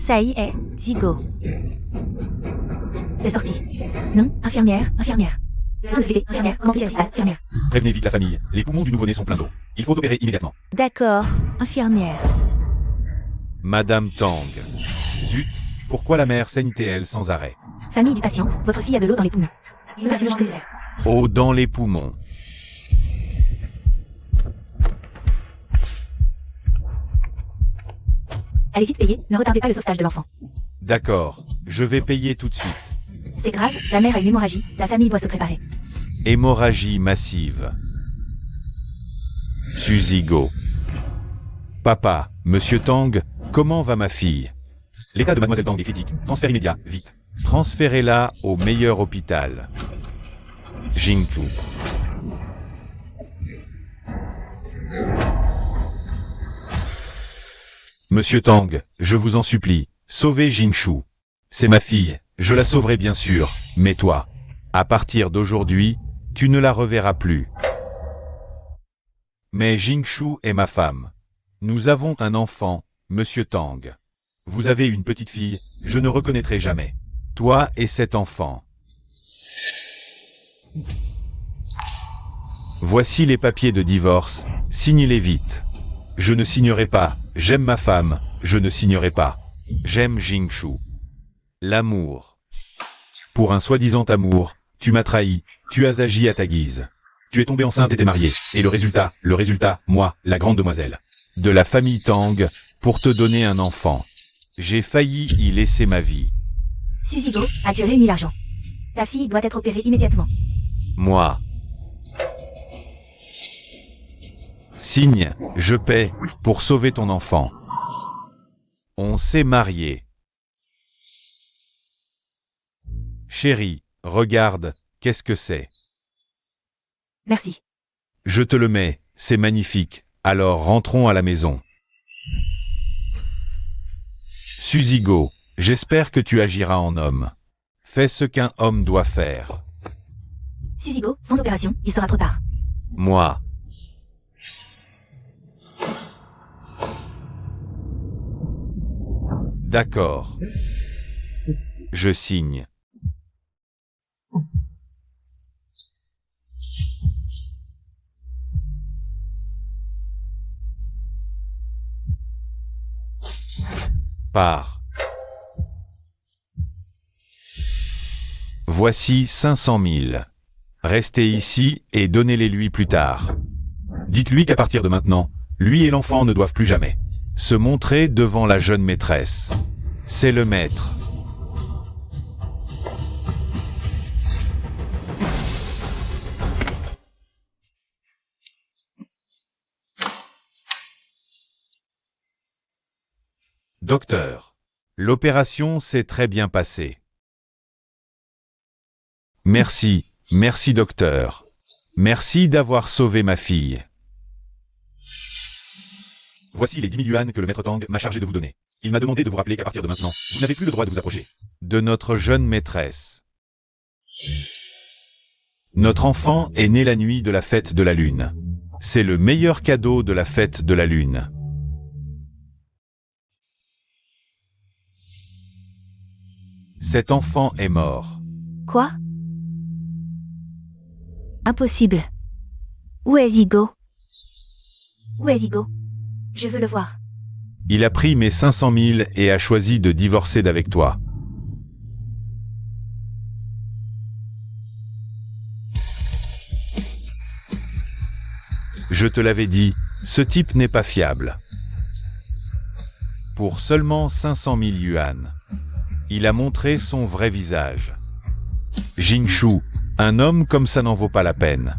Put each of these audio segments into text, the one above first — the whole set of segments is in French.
Ça y est, Zigo. C'est sorti. Non, infirmière, infirmière. Tous vérifiés, infirmière, comment vous récital, infirmière. Prévenez vite la famille, les poumons du nouveau-né sont pleins d'eau. Il faut opérer immédiatement. D'accord, infirmière. Madame Tang. Zut, pourquoi la mère saigne-t-elle sans arrêt? Famille du patient, votre fille a de l'eau dans les poumons. Urgence nécessaire. Eau dans les poumons. Allez vite payer, ne retardez pas le sauvetage de l'enfant. D'accord, je vais payer tout de suite. C'est grave, la mère a une hémorragie, la famille doit se préparer. Hémorragie massive. Suzigo. Papa, Monsieur Tang, comment va ma fille? L'état de Mademoiselle Tang est critique. Transfert immédiat, vite. Transférez-la au meilleur hôpital. Jingchu. Monsieur Tang, je vous en supplie, sauvez Jingchu. C'est ma fille, je la sauverai bien sûr, mais toi, à partir d'aujourd'hui, tu ne la reverras plus. Mais Jingchu est ma femme. Nous avons un enfant, Monsieur Tang. Vous avez une petite fille, je ne reconnaîtrai jamais. Toi et cet enfant. Voici les papiers de divorce, signez-les vite. Je ne signerai pas, j'aime ma femme, je ne signerai pas. J'aime Jingchu. L'amour. Pour un soi-disant amour, tu m'as trahi, tu as agi à ta guise. Tu es tombée enceinte et t'es mariée, et le résultat, moi, la grande demoiselle. De la famille Tang, pour te donner un enfant. J'ai failli y laisser ma vie. Suzigo, as-tu réuni l'argent? Ta fille doit être opérée immédiatement. Moi. Signe, je paie, pour sauver ton enfant. On s'est mariés. Chérie, regarde, qu'est-ce que c'est? Merci. Je te le mets, c'est magnifique, alors rentrons à la maison. Suzigo, j'espère que tu agiras en homme. Fais ce qu'un homme doit faire. Suzigo, sans opération, il sera trop tard. Moi. D'accord. Je signe. Part. Voici 500 000. Restez ici et donnez-les-lui plus tard. Dites-lui qu'à partir de maintenant, lui et l'enfant ne doivent plus jamais se montrer devant la jeune maîtresse. C'est le maître. Docteur, l'opération s'est très bien passée. Merci, merci docteur. Merci d'avoir sauvé ma fille. Voici les 10 000 yuan que le maître Tang m'a chargé de vous donner. Il m'a demandé de vous rappeler qu'à partir de maintenant, vous n'avez plus le droit de vous approcher de notre jeune maîtresse. Notre enfant est né la nuit de la fête de la lune. C'est le meilleur cadeau de la fête de la lune. Cet enfant est mort. Quoi? Impossible. Où est Zigo? Où est Zigo? Je veux le voir. Il a pris mes 500 000 et a choisi de divorcer d'avec toi. Je te l'avais dit, ce type n'est pas fiable. Pour seulement 500 000 yuan. Il a montré son vrai visage. Jingchu, un homme comme ça n'en vaut pas la peine.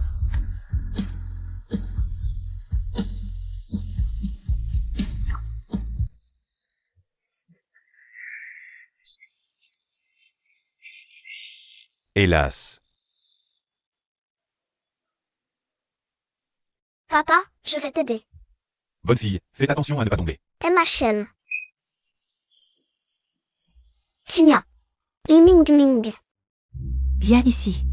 Hélas. Papa, je vais t'aider. Bonne fille, fais attention à ne pas tomber. Et ma chaîne. Signa. Ming Ming. Viens ici.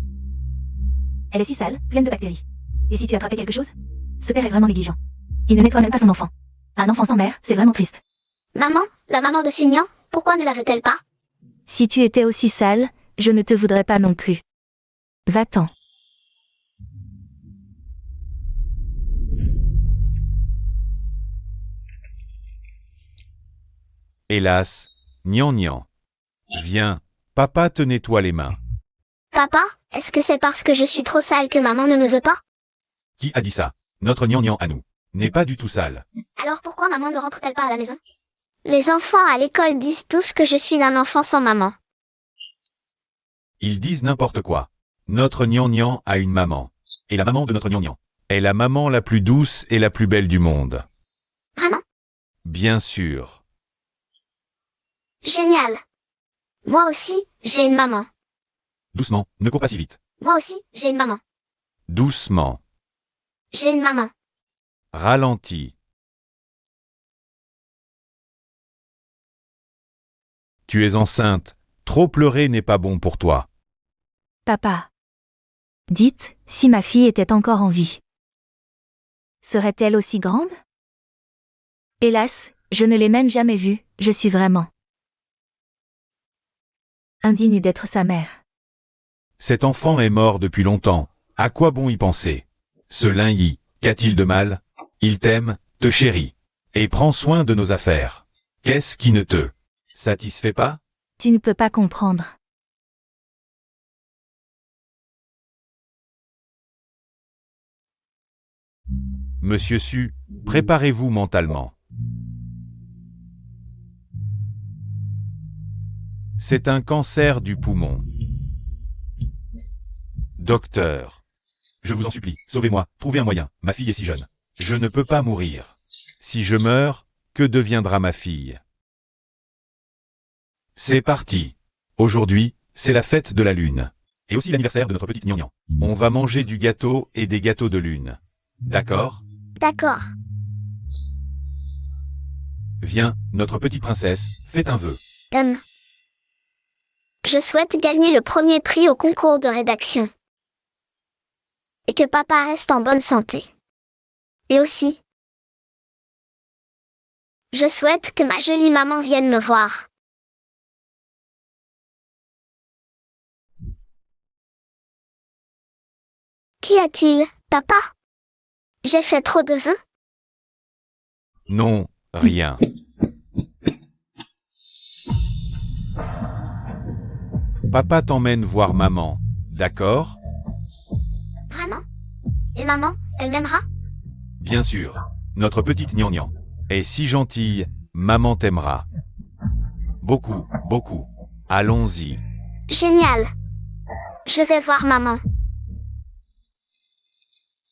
Elle est si sale, pleine de bactéries. Et si tu as attrapé quelque chose? Ce père est vraiment négligent. Il ne nettoie même pas son enfant. Un enfant sans mère, c'est vraiment triste. Maman, la maman de Signa, Pourquoi ne la veut-elle pas? Si tu étais aussi sale, je ne te voudrais pas non plus. Va-t'en. Hélas, Nian. Viens, papa te nettoie les mains. Papa, est-ce que c'est parce que je suis trop sale que maman ne me veut pas? Qui a dit ça? Notre Nian à nous n'est pas du tout sale. Alors pourquoi maman ne rentre-t-elle pas à la maison? Les enfants à l'école disent tous que je suis un enfant sans maman. Ils disent n'importe quoi. Notre Nian a une maman. Et la maman de notre Nian est la maman la plus douce et la plus belle du monde. Vraiment? Bien sûr. Génial. Moi aussi, j'ai une maman. Doucement, ne cours pas si vite. Moi aussi, j'ai une maman. Doucement. J'ai une maman. Ralentis. Tu es enceinte. Trop pleurer n'est pas bon pour toi. Papa. Dites, si ma fille était encore en vie. Serait-elle aussi grande? Hélas, je ne l'ai même jamais vue, je suis vraiment indigne d'être sa mère. Cet enfant est mort depuis longtemps. À quoi bon y penser? Ce Lin-Yi, qu'a-t-il de mal? Il t'aime, te chérit. Et prend soin de nos affaires. Qu'est-ce qui ne te satisfait pas? Tu ne peux pas comprendre. Monsieur Su, préparez-vous mentalement. C'est un cancer du poumon. Docteur. Je vous en supplie, sauvez-moi, trouvez un moyen, ma fille est si jeune. Je ne peux pas mourir. Si je meurs, que deviendra ma fille? C'est parti. Aujourd'hui, c'est la fête de la lune. Et aussi l'anniversaire de notre petite Nian. On va manger du gâteau et des gâteaux de lune. D'accord? D'accord. Viens, notre petite princesse, faites un vœu. Je souhaite gagner le premier prix au concours de rédaction. Et que papa reste en bonne santé. Et aussi, je souhaite que ma jolie maman vienne me voir. Qu'y a-t-il, papa? J'ai fait trop de vœux? Non, rien. Papa t'emmène voir maman, d'accord? Vraiment? Et maman, elle m'aimera? Bien sûr. Notre petite Nian est si gentille, maman t'aimera. Beaucoup, beaucoup. Allons-y. Génial. Je vais voir maman.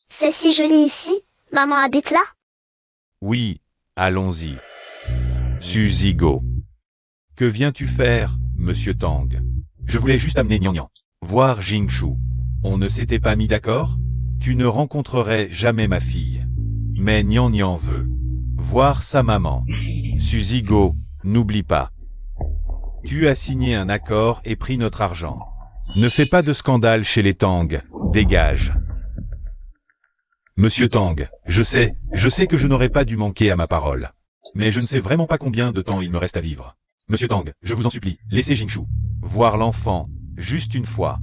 C'est si joli ici. Maman habite là? Oui, allons-y. Suzigo. Que viens-tu faire, monsieur Tang? Je voulais juste amener Nian voir Jingshu. On ne s'était pas mis d'accord? Tu ne rencontrerais jamais ma fille. Mais Nian veut voir sa maman. Suzigo, n'oublie pas. Tu as signé un accord et pris notre argent. Ne fais pas de scandale chez les Tang, dégage. Monsieur Tang, je sais que je n'aurais pas dû manquer à ma parole. Mais je ne sais vraiment pas combien de temps il me reste à vivre. Monsieur Tang, je vous en supplie, laissez Jingshu voir l'enfant, juste une fois.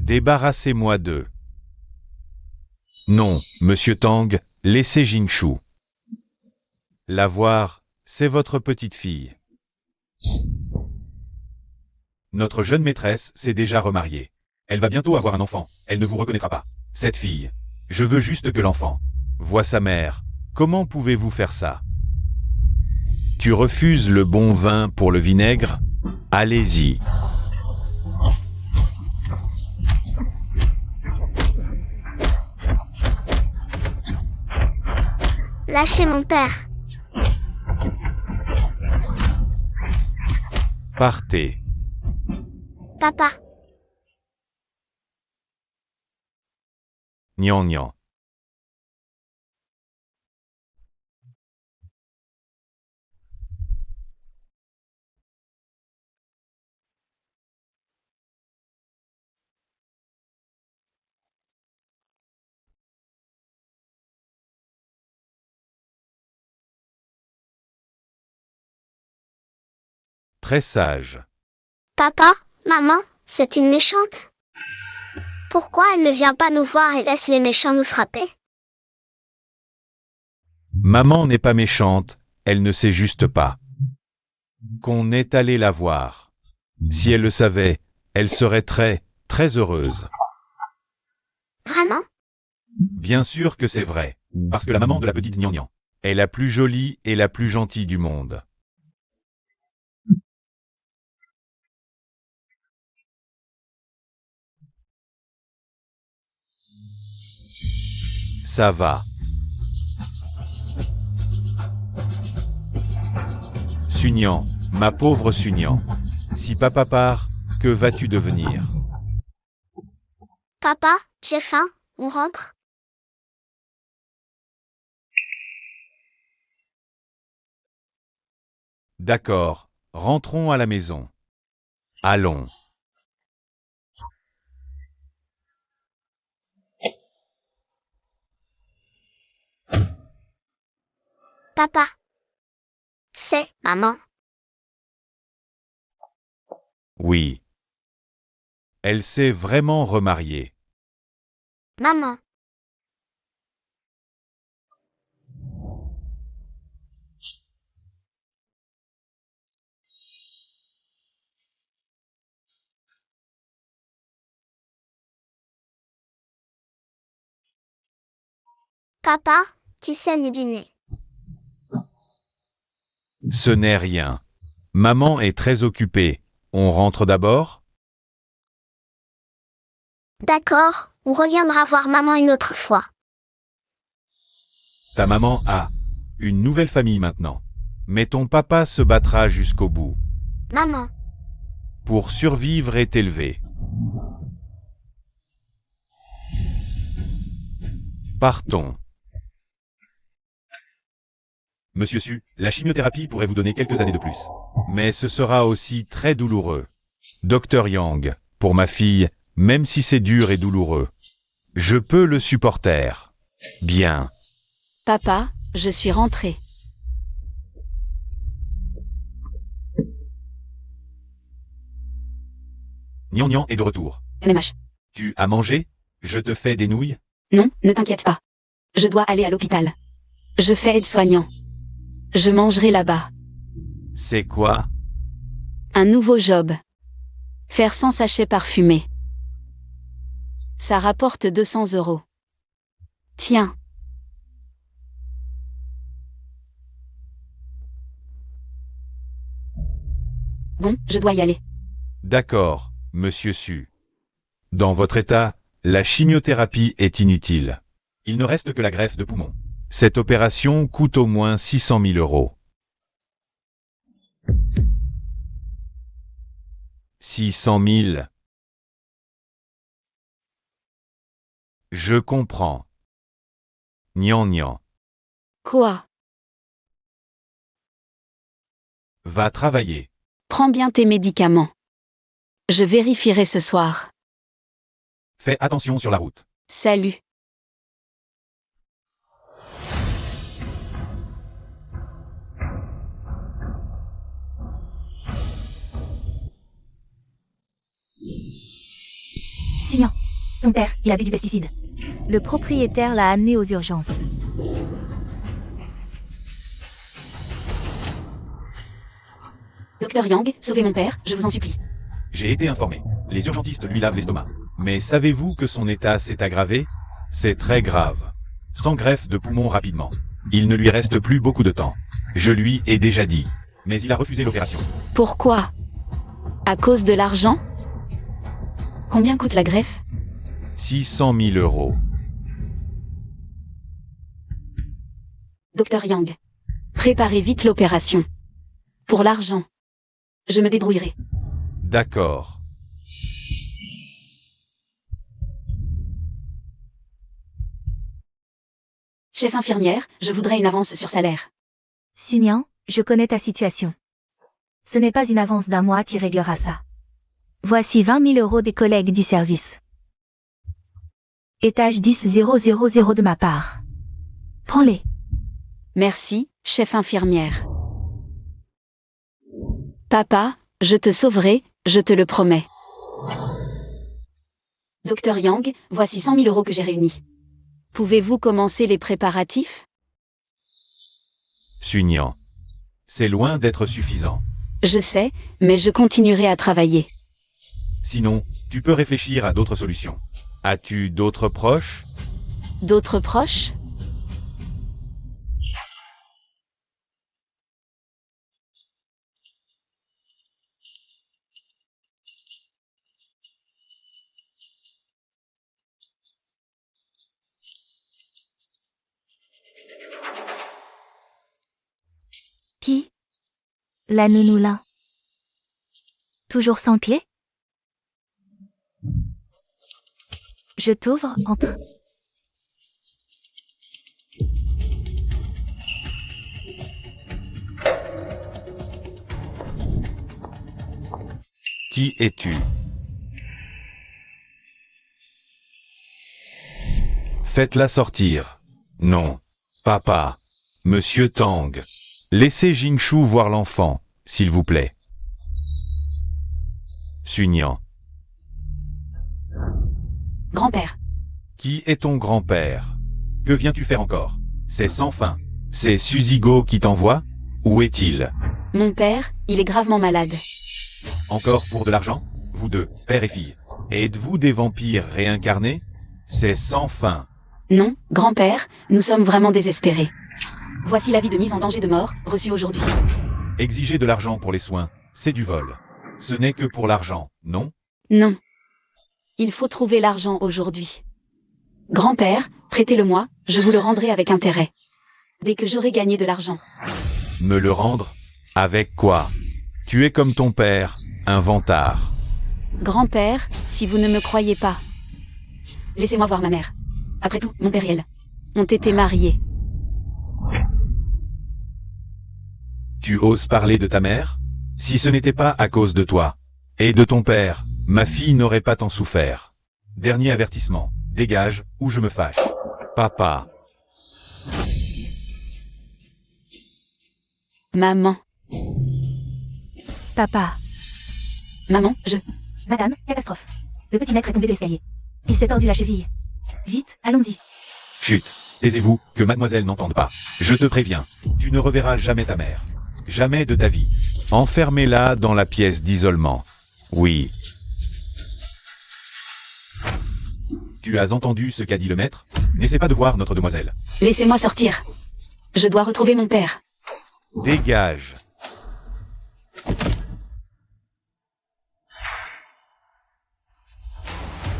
Débarrassez-moi d'eux. Non, monsieur Tang, laissez Jingshu. La voir, c'est votre petite fille. Notre jeune maîtresse s'est déjà remariée. Elle va bientôt avoir un enfant, elle ne vous reconnaîtra pas. Cette fille. Je veux juste que l'enfant voie sa mère. Comment pouvez-vous faire ça? Tu refuses le bon vin pour le vinaigre? Allez-y. Lâchez mon père. Partez. Papa. Nian. très sage. Papa, maman, c'est une méchante. Pourquoi elle ne vient pas nous voir et laisse les méchants nous frapper? Maman n'est pas méchante, elle ne sait juste pas qu'on est allé la voir. Si elle le savait, elle serait très, très heureuse. Vraiment? Bien sûr que c'est vrai, parce que la maman de la petite Nian Nian est la plus jolie et la plus gentille du monde. Ça va. Sunian, ma pauvre Sunian. Si papa part, que vas-tu devenir? Papa, j'ai faim, on rentre? D'accord, rentrons à la maison. Allons. Papa. C'est maman. Oui. Elle s'est vraiment remariée. Maman. Papa, tu saignes du nez. Ce n'est rien. Maman est très occupée. On rentre d'abord? D'accord, on reviendra voir maman une autre fois. Ta maman a une nouvelle famille maintenant. Mais ton papa se battra jusqu'au bout. Maman. Pour survivre et t'élever. Partons. Monsieur Su, la chimiothérapie pourrait vous donner quelques années de plus. Mais ce sera aussi très douloureux. Docteur Yang, pour ma fille, même si c'est dur et douloureux, je peux le supporter. Bien. Papa, je suis rentrée. Nian Nian est de retour. MMH. Tu as mangé? Je te fais des nouilles? Non, ne t'inquiète pas. Je dois aller à l'hôpital. Je fais aide-soignant. Je mangerai là-bas. C'est quoi? Un nouveau job. Faire 100 sachets parfumés. Ça rapporte 200 €. Tiens. Bon, je dois y aller. D'accord, monsieur Su. Dans votre état, la chimiothérapie est inutile. Il ne reste que la greffe de poumon. Cette opération coûte au moins 600 000 €. 600 000. Je comprends. Nian Nian. Quoi? Va travailler. Prends bien tes médicaments. Je vérifierai ce soir. Fais attention sur la route. Salut. Sunian, ton père, il a bu du pesticide. Le propriétaire l'a amené aux urgences. Docteur Yang, sauvez mon père, je vous en supplie. J'ai été informé. Les urgentistes lui lavent l'estomac. Mais savez-vous que son état s'est aggravé? C'est très grave. Sans greffe de poumon rapidement. Il ne lui reste plus beaucoup de temps. Je lui ai déjà dit. Mais il a refusé l'opération. Pourquoi? À cause de l'argent? Combien coûte la greffe? 600 000 €. Docteur Yang, préparez vite l'opération. Pour l'argent. Je me débrouillerai. D'accord. Chef infirmière, je voudrais une avance sur salaire. Sunian, je connais ta situation. Ce n'est pas une avance d'un mois qui réglera ça. Voici 20 000 € des collègues du service. Étage 10 000 de ma part. Prends-les. Merci, chef infirmière. Papa, Je te sauverai, je te le promets. Docteur Yang, voici 100 000 € que j'ai réunis. Pouvez-vous commencer les préparatifs? Sunyan. C'est loin d'être suffisant. Je sais, mais je continuerai à travailler. Sinon, tu peux réfléchir à d'autres solutions. As-tu d'autres proches? D'autres proches? Qui? La nounou là. Toujours sans clé? Je t'ouvre, entre. Qui es-tu? Faites-la sortir. Non. Papa. Monsieur Tang. Laissez Jingshu voir l'enfant, s'il vous plaît. Sunyan. Grand-père. Qui est ton grand-père? Que viens-tu faire encore? C'est sans fin. C'est Suzigo qui t'envoie? Où est-il? Mon père, il est gravement malade. Encore pour de l'argent? Vous deux, père et fille. Êtes-vous des vampires réincarnés? C'est sans fin. Non, grand-père, nous sommes vraiment désespérés. Voici l'avis de mise en danger de mort, reçu aujourd'hui. Exiger de l'argent pour les soins, c'est du vol. Ce n'est que pour l'argent, non? Non. Il faut trouver l'argent aujourd'hui. Grand-père, prêtez-le-moi, je vous le rendrai avec intérêt. Dès que j'aurai gagné de l'argent. Me le rendre? Avec quoi? Tu es comme ton père, un vantard. Grand-père, si vous ne me croyez pas. Laissez-moi voir ma mère. Après tout, mon père et elle ont été mariés. Tu oses parler de ta mère? Si ce n'était pas à cause de toi et de ton père, ma fille n'aurait pas tant souffert. Dernier avertissement, dégage ou je me fâche. Papa. Maman. Papa. Maman, Madame, catastrophe. Le petit maître est tombé de l'escalier. Il s'est tordu la cheville. Vite, allons-y. Chut, taisez-vous, que mademoiselle n'entende pas. Je te préviens, tu ne reverras jamais ta mère. Jamais de ta vie. Enfermez-la dans la pièce d'isolement. Oui. Tu as entendu ce qu'a dit le maître? N'essaie pas de voir notre demoiselle. Laissez-moi sortir. Je dois retrouver mon père. Dégage.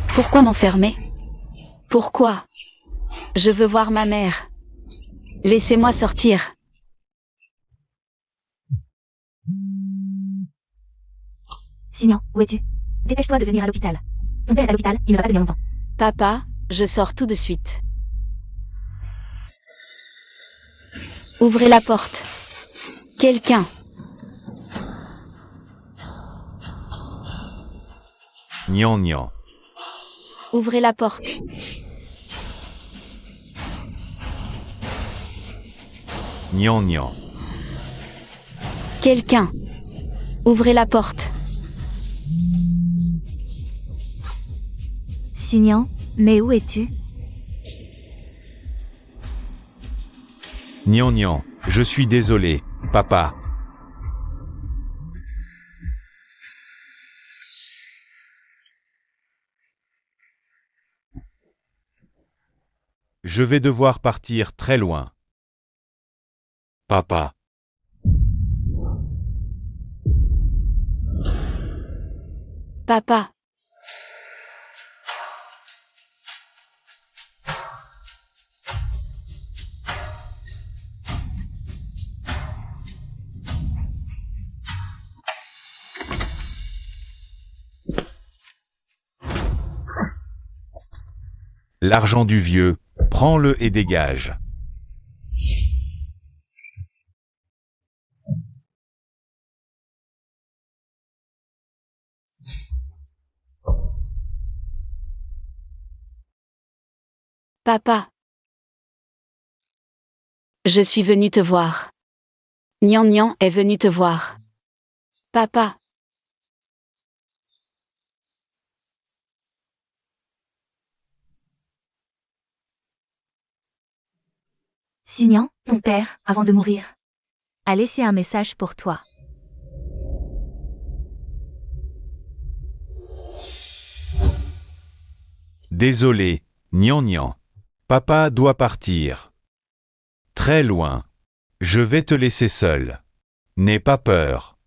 Pourquoi m'enfermer? Pourquoi? Je veux voir ma mère. Laissez-moi sortir. Sunyan, où es-tu? Dépêche-toi de venir à l'hôpital. Ton père est à l'hôpital, il ne va pas tenir longtemps. Papa, je sors tout de suite. Ouvrez la porte. Quelqu'un. Nian nian. Ouvrez la porte. Nian nian. Quelqu'un. Ouvrez la porte. Sunyan, mais où es-tu? Nian nian. Je suis désolé, papa. Je vais devoir partir très loin. Papa. Papa. L'argent du vieux, prends-le et dégage. Papa. Je suis venu te voir. Nian Nian est venu te voir. Papa. Sunyan, ton père, avant de mourir, a laissé un message pour toi. Désolé, Nian Nian. Papa doit partir. Très loin. Je vais te laisser seul. N'aie pas peur.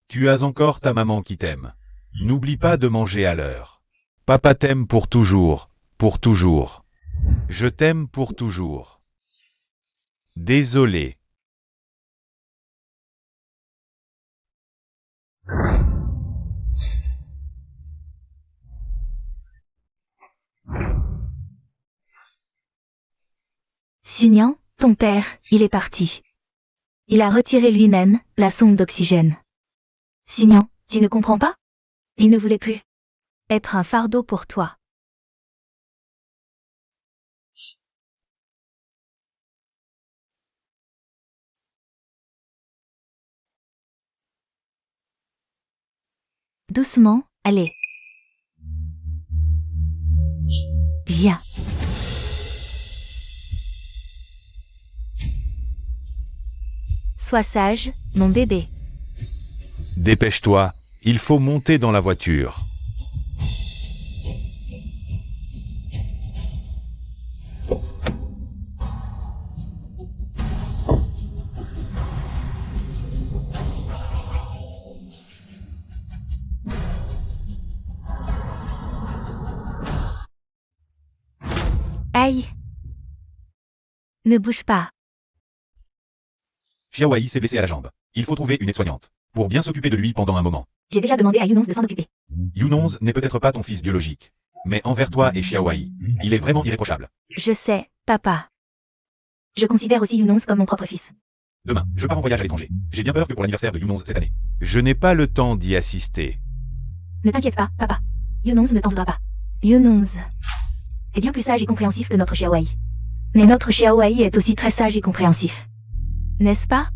Tu as encore ta maman qui t'aime. N'oublie pas de manger à l'heure. Papa t'aime pour toujours, pour toujours. Je t'aime pour toujours. Désolé. Sunyan, ton père, il est parti. Il a retiré lui-même la sonde d'oxygène. Sunyan, tu ne comprends pas? Il ne voulait plus être un fardeau pour toi. Doucement, allez. Viens. Sois sage, mon bébé. Dépêche-toi, il faut monter dans la voiture. Aïe. Ne bouge pas. Xiaowei s'est blessé à la jambe. Il faut trouver une aide-soignante pour bien s'occuper de lui pendant un moment. J'ai déjà demandé à Yunons de s'en occuper. Yunons n'est peut-être pas ton fils biologique, mais envers toi et Xiaowei, il est vraiment irréprochable. Je sais, papa. Je considère aussi Yunons comme mon propre fils. Demain, je pars en voyage à l'étranger. J'ai bien peur que pour l'anniversaire de Yunons cette année, je n'ai pas le temps d'y assister. Ne t'inquiète pas, papa. Yunons ne t'en voudra pas. Yunons est bien plus sage et compréhensif que notre Xiaowei. Mais notre Xiaowei est aussi très sage et compréhensif. N'est-ce pas?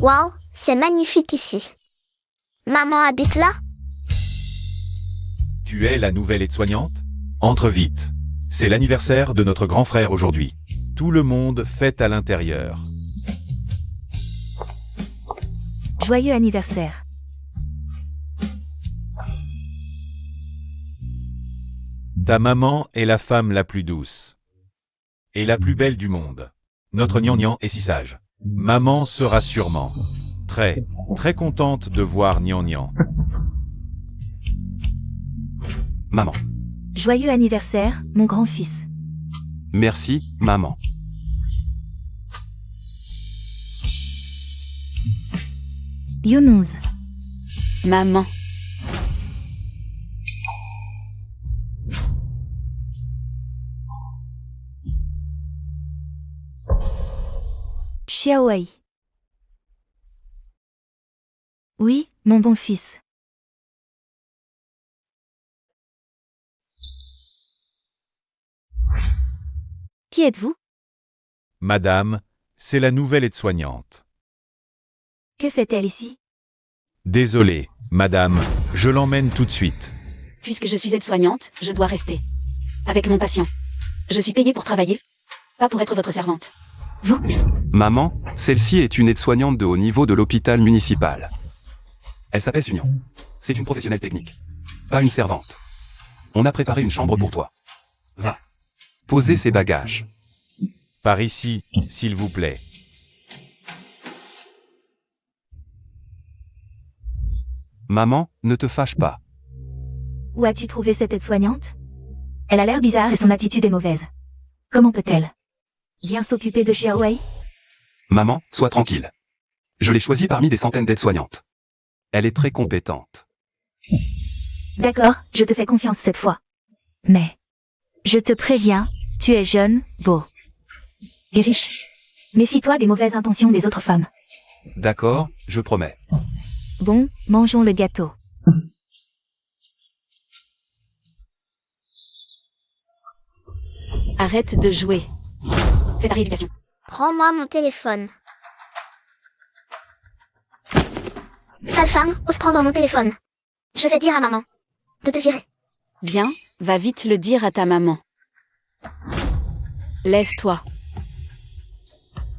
Waouh, c'est magnifique ici. Maman habite là? Tu es la nouvelle aide-soignante? Entre vite. C'est l'anniversaire de notre grand frère aujourd'hui. Tout le monde fête à l'intérieur. Joyeux anniversaire. Ta maman est la femme la plus douce et la plus belle du monde. Notre Nian Nian est si sage. Maman sera sûrement très, très contente de voir Nian Nian. Maman. Joyeux anniversaire, mon grand-fils. Merci, maman. Yunons. Maman. Xiaowei. Oui, mon bon fils. Qui êtes-vous? Madame, c'est la nouvelle aide-soignante. Que fait-elle ici? Désolé, madame, je l'emmène tout de suite. Puisque je suis aide-soignante, je dois rester. Avec mon patient. Je suis payée pour travailler, pas pour être votre servante. Vous? Maman, celle-ci est une aide-soignante de haut niveau de l'hôpital municipal. Elle s'appelle Sunyan. C'est une professionnelle technique. Pas une servante. On a préparé une chambre pour toi. Va. Poser ses bagages. Par ici, s'il vous plaît. Maman, ne te fâche pas. Où as-tu trouvé cette aide-soignante? Elle a l'air bizarre et son attitude est mauvaise. Comment peut-elle bien s'occuper de Xiaowei? Maman, sois tranquille. Je l'ai choisie parmi des centaines d'aides-soignantes. Elle est très compétente. D'accord, je te fais confiance cette fois. Mais, je te préviens, tu es jeune, beau et riche. Méfie-toi des mauvaises intentions des autres femmes. D'accord, je promets. Bon, mangeons le gâteau. Arrête de jouer. Fais ta rééducation. Prends-moi mon téléphone. Sale femme, ose prendre mon téléphone. Je vais dire à maman. de te virer. Bien, va vite le dire à ta maman. Lève-toi.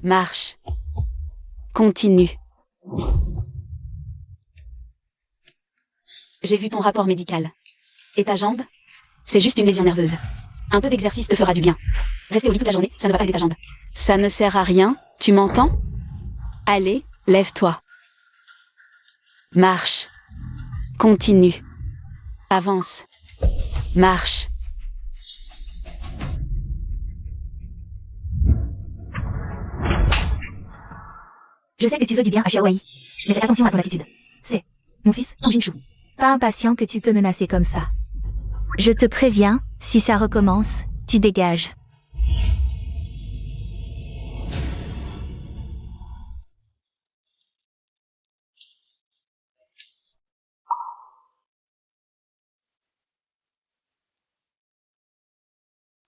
Marche. Continue. J'ai vu ton rapport médical. Et ta jambe? C'est juste une lésion nerveuse. Un peu d'exercice te fera du bien. Rester au lit toute la journée, ça ne va pas aider ta jambe. Ça ne sert à rien, tu m'entends? Allez, lève-toi. Marche. Continue. Avance. Marche. Je sais que tu veux du bien à Xiaowei, mais fais attention à ton attitude. C'est mon fils, Tang Jingshu. Pas impatient que tu peux menacer comme ça. Je te préviens, si ça recommence, tu dégages.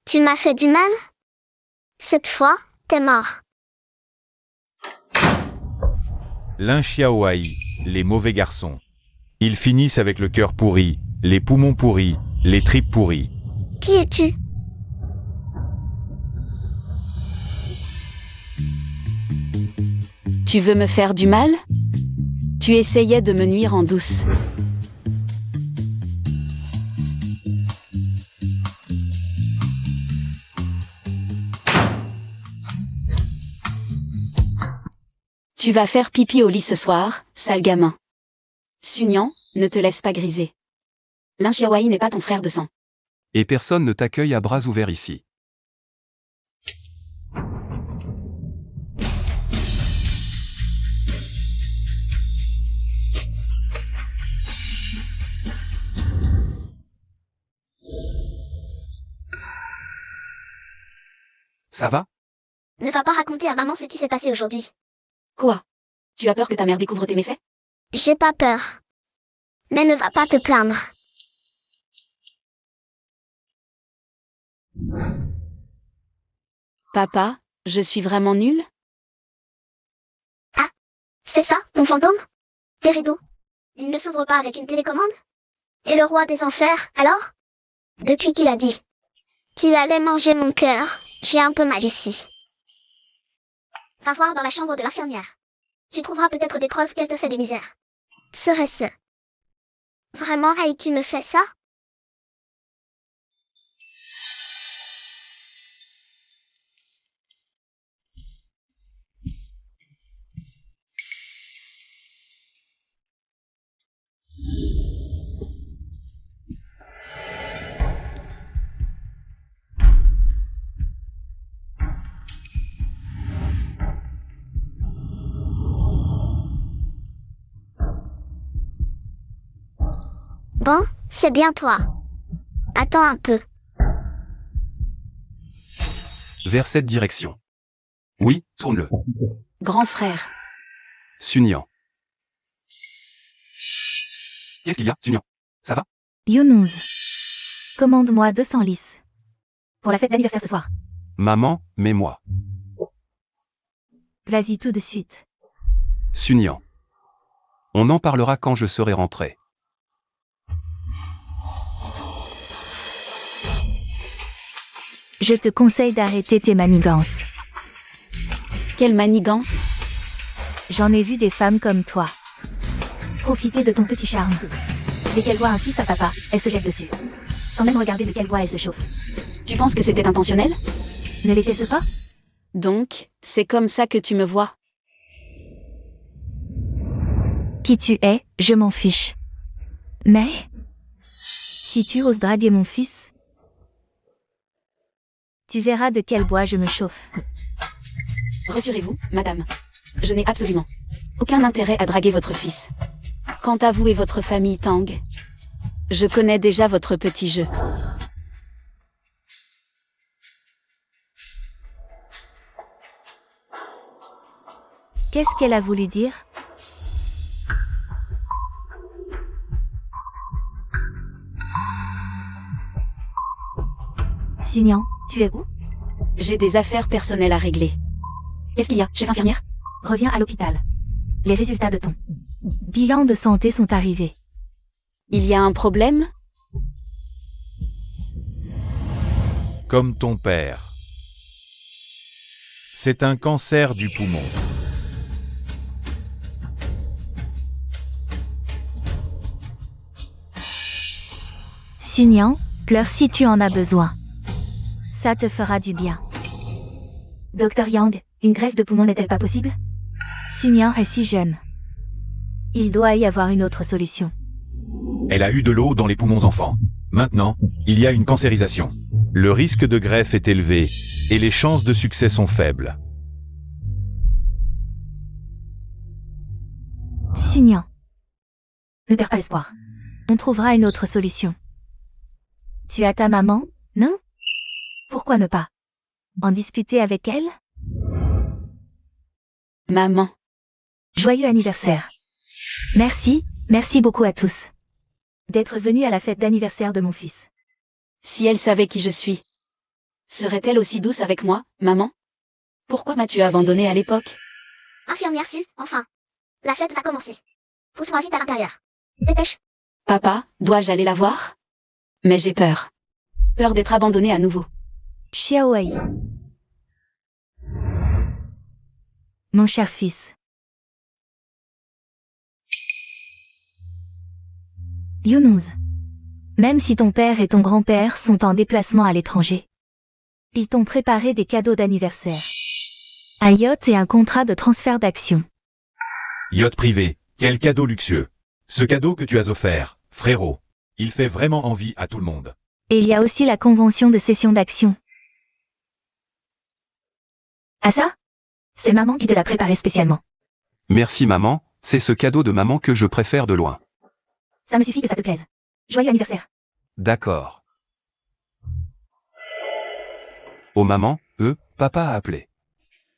Tu m'as fait du mal? Cette fois, t'es mort. Lin Xiaowei, les mauvais garçons. Ils finissent avec le cœur pourri, les poumons pourris, les tripes pourries. Qui es-tu? Tu veux me faire du mal? Tu essayais de me nuire en douce. Tu vas faire pipi au lit ce soir, sale gamin. Sunyan, ne te laisse pas griser. Lin Xiaowei n'est pas ton frère de sang. Et personne ne t'accueille à bras ouverts ici. Ça va? Ne va pas raconter à maman ce qui s'est passé aujourd'hui. Quoi? Tu as peur que ta mère découvre tes méfaits? J'ai pas peur. Mais ne va pas te plaindre. Papa, je suis vraiment nulle? C'est ça, ton fantôme? Tes rideaux. Il ne s'ouvre pas avec une télécommande? Et le roi des enfers, alors? Depuis qu'il a dit qu'il allait manger mon cœur, j'ai un peu mal ici. Va voir dans la chambre de l'infirmière. Tu trouveras peut-être des preuves qu'elle te fait des misères. Serait-ce vraiment Rai qui me fait ça? Bon, c'est bien toi. Attends un peu. Vers cette direction. Oui, tourne-le. Grand frère. Sunyan. Qu'est-ce qu'il y a, Sunyan? Ça va? Younous. Commande-moi 200 lys. Pour la fête d'anniversaire ce soir. Maman, mets-moi. Vas-y tout de suite. Sunyan. On en parlera quand je serai rentré. Je te conseille d'arrêter tes manigances. Quelle manigance? J'en ai vu des femmes comme toi. Profiter de ton petit charme. Dès qu'elle voit un fils à papa, elle se jette dessus. Sans même regarder de quel bois elle se chauffe. Tu penses que c'était intentionnel? Ne l'était-ce pas? Donc, c'est comme ça que tu me vois. Qui tu es, je m'en fiche. Mais, si tu oses draguer mon fils, tu verras de quel bois je me chauffe. Rassurez-vous, madame. Je n'ai absolument aucun intérêt à draguer votre fils. Quant à vous et votre famille Tang, je connais déjà votre petit jeu. Qu'est-ce qu'elle a voulu dire? Sunyan, tu es où? J'ai des affaires personnelles à régler. Qu'est-ce qu'il y a, chef infirmière? Reviens à l'hôpital. Les résultats de ton bilan de santé sont arrivés. Il y a un problème? Comme ton père. C'est un cancer du poumon. Sunyan, pleure si tu en as besoin. Ça te fera du bien. Docteur Yang, une greffe de poumon n'est-elle pas possible? Sunyan est si jeune. Il doit y avoir une autre solution. Elle a eu de l'eau dans les poumons enfants. Maintenant, il y a une cancérisation. Le risque de greffe est élevé et les chances de succès sont faibles. Sunyan. Ne perds pas espoir. On trouvera une autre solution. Tu as ta maman, non? Pourquoi ne pas en discuter avec elle? Maman. Joyeux anniversaire. Merci beaucoup à tous d'être venus à la fête d'anniversaire de mon fils. Si elle savait qui je suis, serait-elle aussi douce avec moi, maman? Pourquoi m'as-tu abandonné à l'époque? Infirmière Su, enfin. La fête va commencer. Pousse-moi vite à l'intérieur. Dépêche. Papa, dois-je aller la voir? Mais j'ai peur. Peur d'être abandonnée à nouveau. Xiaowei. Mon cher fils. Yunus. Même si ton père et ton grand-père sont en déplacement à l'étranger, ils t'ont préparé des cadeaux d'anniversaire. Un yacht et un contrat de transfert d'actions. Yacht privé, quel cadeau luxueux. Ce cadeau que tu as offert, frérot, il fait vraiment envie à tout le monde. Et il y a aussi la convention de cession d'actions. Ah ça? C'est maman qui te l'a préparé spécialement. Merci maman, c'est ce cadeau de maman que je préfère de loin. Ça me suffit que ça te plaise. Joyeux anniversaire. D'accord. Oh maman, papa a appelé.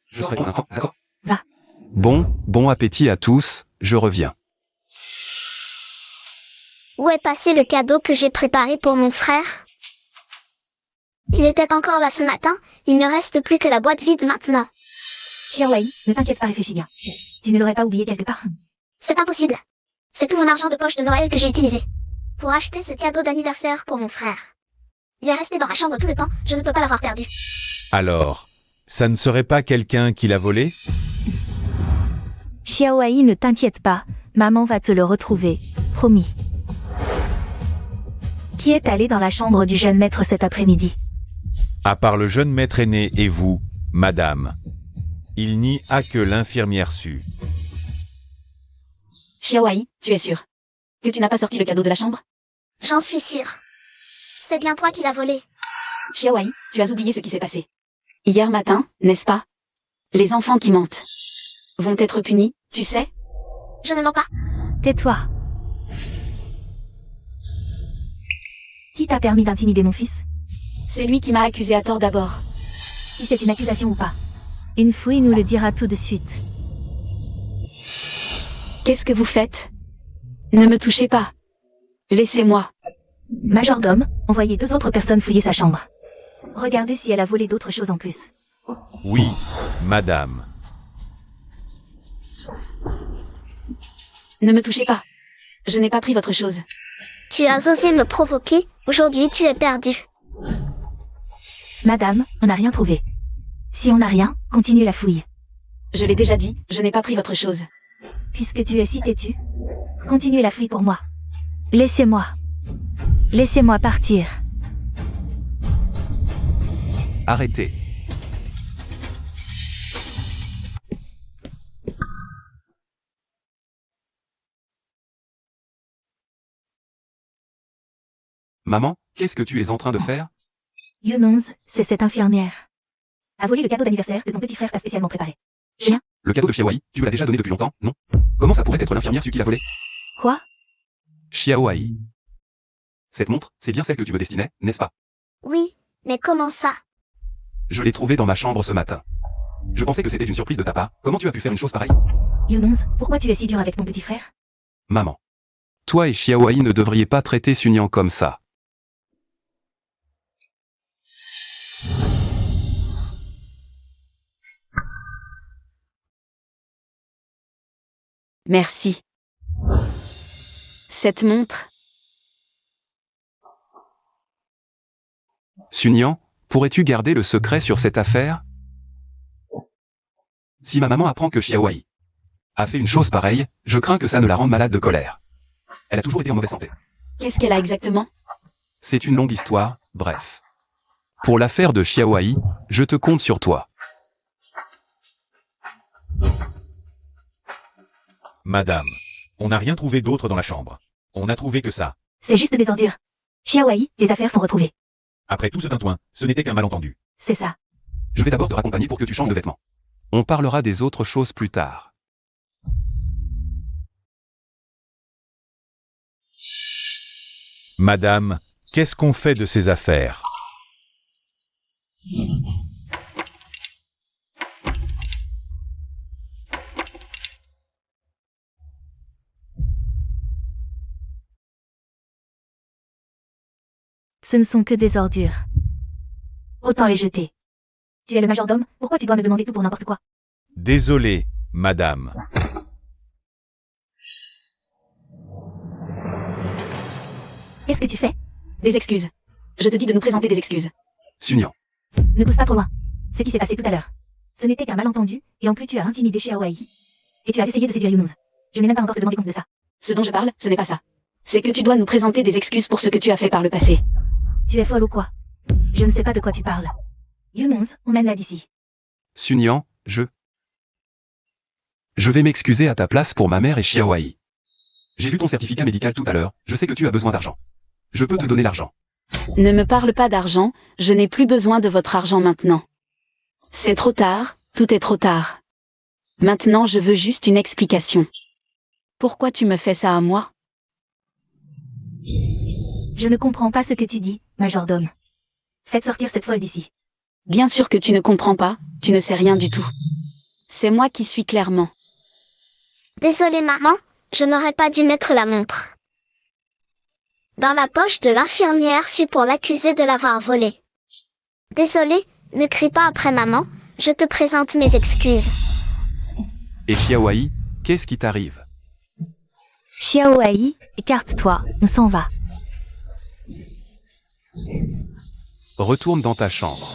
Je serai pour l'instant, d'accord? Va. Bon appétit à tous, je reviens. Où est passé le cadeau que j'ai préparé pour mon frère? Il était encore là ce matin, il ne reste plus que la boîte vide maintenant. Xiaowei, ne t'inquiète pas, réfléchis bien. Tu ne l'aurais pas oublié quelque part? C'est impossible. C'est tout mon argent de poche de Noël que j'ai utilisé pour acheter ce cadeau d'anniversaire pour mon frère. Il est resté dans ma chambre tout le temps, je ne peux pas l'avoir perdu. Alors, ça ne serait pas quelqu'un qui l'a volé? Xiaowei, ne t'inquiète pas, maman va te le retrouver, promis. Qui est allé dans la chambre du jeune maître cet après-midi? À part le jeune maître aîné et vous, madame. Il n'y a que l'infirmière Su. Xiaowei, tu es sûr que tu n'as pas sorti le cadeau de la chambre? J'en suis sûre. C'est bien toi qui l'as volé. Xiaowei, tu as oublié ce qui s'est passé. Hier matin, n'est-ce pas? Les enfants qui mentent vont être punis, tu sais? Je ne mens pas. Tais-toi. Qui t'a permis d'intimider mon fils? C'est lui qui m'a accusé à tort d'abord. Si c'est une accusation ou pas. Une fouille nous le dira tout de suite. Qu'est-ce que vous faites? Ne me touchez pas. Laissez-moi. Majordome, envoyez 2 autres personnes fouiller sa chambre. Regardez si elle a volé d'autres choses en plus. Oui, madame. Ne me touchez pas. Je n'ai pas pris votre chose. Tu as osé me provoquer, aujourd'hui tu es perdu. Madame, on n'a rien trouvé. Si on n'a rien, continue la fouille. Je l'ai déjà dit, je n'ai pas pris votre chose. Puisque tu es si têtu, continue la fouille pour moi. Laissez-moi. Laissez-moi partir. Arrêtez. Maman, qu'est-ce que tu es en train de faire? Yunus, c'est cette infirmière. A volé le cadeau d'anniversaire que ton petit frère t'a spécialement préparé. Rien? Le cadeau de Xiaowei, tu me l'as déjà donné depuis longtemps, non? Comment ça pourrait être l'infirmière Su qui l'a volé? Quoi? Xiaowei. Cette montre, c'est bien celle que tu me destinais, n'est-ce pas? Oui, mais comment ça? Je l'ai trouvée dans ma chambre ce matin. Je pensais que c'était une surprise de ta part. Comment tu as pu faire une chose pareille? Yunus, pourquoi tu es si dur avec ton petit frère? Maman. Toi et Xiaowei ne devriez pas traiter Sunyan comme ça. Merci. Cette montre, Sunyan, Pourrais-tu garder le secret sur cette affaire? Si ma maman apprend que Xiaowei a fait une chose pareille, je crains que ça ne la rende malade de colère. Elle a toujours été en mauvaise santé. Qu'est-ce qu'elle a exactement? C'est une longue histoire, bref. Pour l'affaire de Xiaowei, je te compte sur toi. Madame, on n'a rien trouvé d'autre dans la chambre. On n'a trouvé que ça. C'est juste des ordures. Xiaowei, tes affaires sont retrouvées. Après tout ce tintouin, ce n'était qu'un malentendu. C'est ça. Je vais d'abord te raccompagner pour que tu changes de vêtements. On parlera des autres choses plus tard. Madame, qu'est-ce qu'on fait de ces affaires? Ce ne sont que des ordures. Autant les jeter. Tu es le majordome, pourquoi tu dois me demander tout pour n'importe quoi? Désolé, madame. Qu'est-ce que tu fais? Des excuses. Je te dis de nous présenter des excuses. Sunyan. Ne pousse pas trop loin. Ce qui s'est passé tout à l'heure. Ce n'était qu'un malentendu, et en plus tu as intimidé Xiaowei. Et tu as essayé de séduire Younous. Je n'ai même pas encore te demandé compte de ça. Ce dont je parle, ce n'est pas ça. C'est que tu dois nous présenter des excuses pour ce que tu as fait par le passé. Tu es folle ou quoi? Je ne sais pas de quoi tu parles. Younous, emmène-la d'ici. Sunyan, je vais m'excuser à ta place pour ma mère et Xiaowei. J'ai vu ton certificat médical tout à l'heure, je sais que tu as besoin d'argent. Je peux te donner l'argent. Ne me parle pas d'argent, je n'ai plus besoin de votre argent maintenant. C'est trop tard, tout est trop tard. Maintenant je veux juste une explication. Pourquoi tu me fais ça à moi? Je ne comprends pas ce que tu dis, majordome. Faites sortir cette folle d'ici. Bien sûr que tu ne comprends pas, tu ne sais rien du tout. C'est moi qui suis clairement. Désolée maman, je n'aurais pas dû mettre la montre dans la poche de l'infirmière pour l'accuser de l'avoir volée. Désolée, ne crie pas après maman, je te présente mes excuses. Et Xiaowei, qu'est-ce qui t'arrive? Xiaowei, écarte-toi, on s'en va. Retourne dans ta chambre.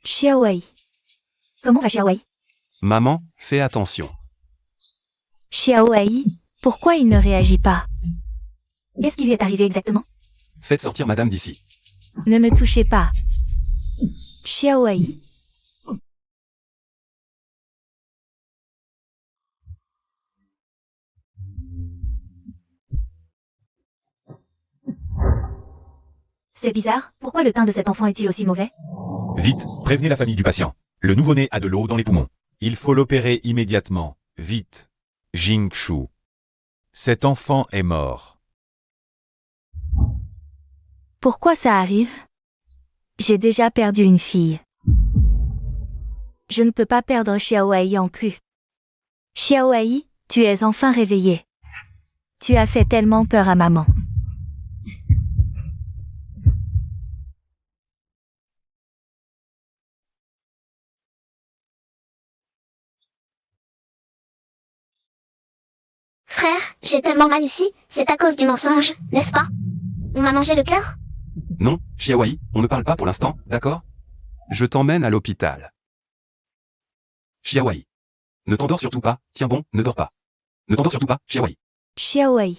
Xiaowei. Comment va Xiaowei? Maman, fais attention. Xiaowei, pourquoi il ne réagit pas? Qu'est-ce qui lui est arrivé exactement? Faites sortir madame d'ici. Ne me touchez pas. Xiaowei. C'est bizarre, pourquoi le teint de cet enfant est-il aussi mauvais? Vite, prévenez la famille du patient. Le nouveau-né a de l'eau dans les poumons. Il faut l'opérer immédiatement. Vite. Jingshu. Cet enfant est mort. Pourquoi ça arrive? J'ai déjà perdu une fille. Je ne peux pas perdre Xiaowei en plus. Xiaowei, tu es enfin réveillée. Tu as fait tellement peur à maman. Frère, j'ai tellement mal ici, c'est à cause du mensonge, n'est-ce pas? On m'a mangé le cœur? Non, Xiaowei, on ne parle pas pour l'instant, d'accord? Je t'emmène à l'hôpital. Xiaowei. Ne t'endors surtout pas, tiens bon, ne dors pas. Ne t'endors surtout pas, Xiaowei. Xiaowei.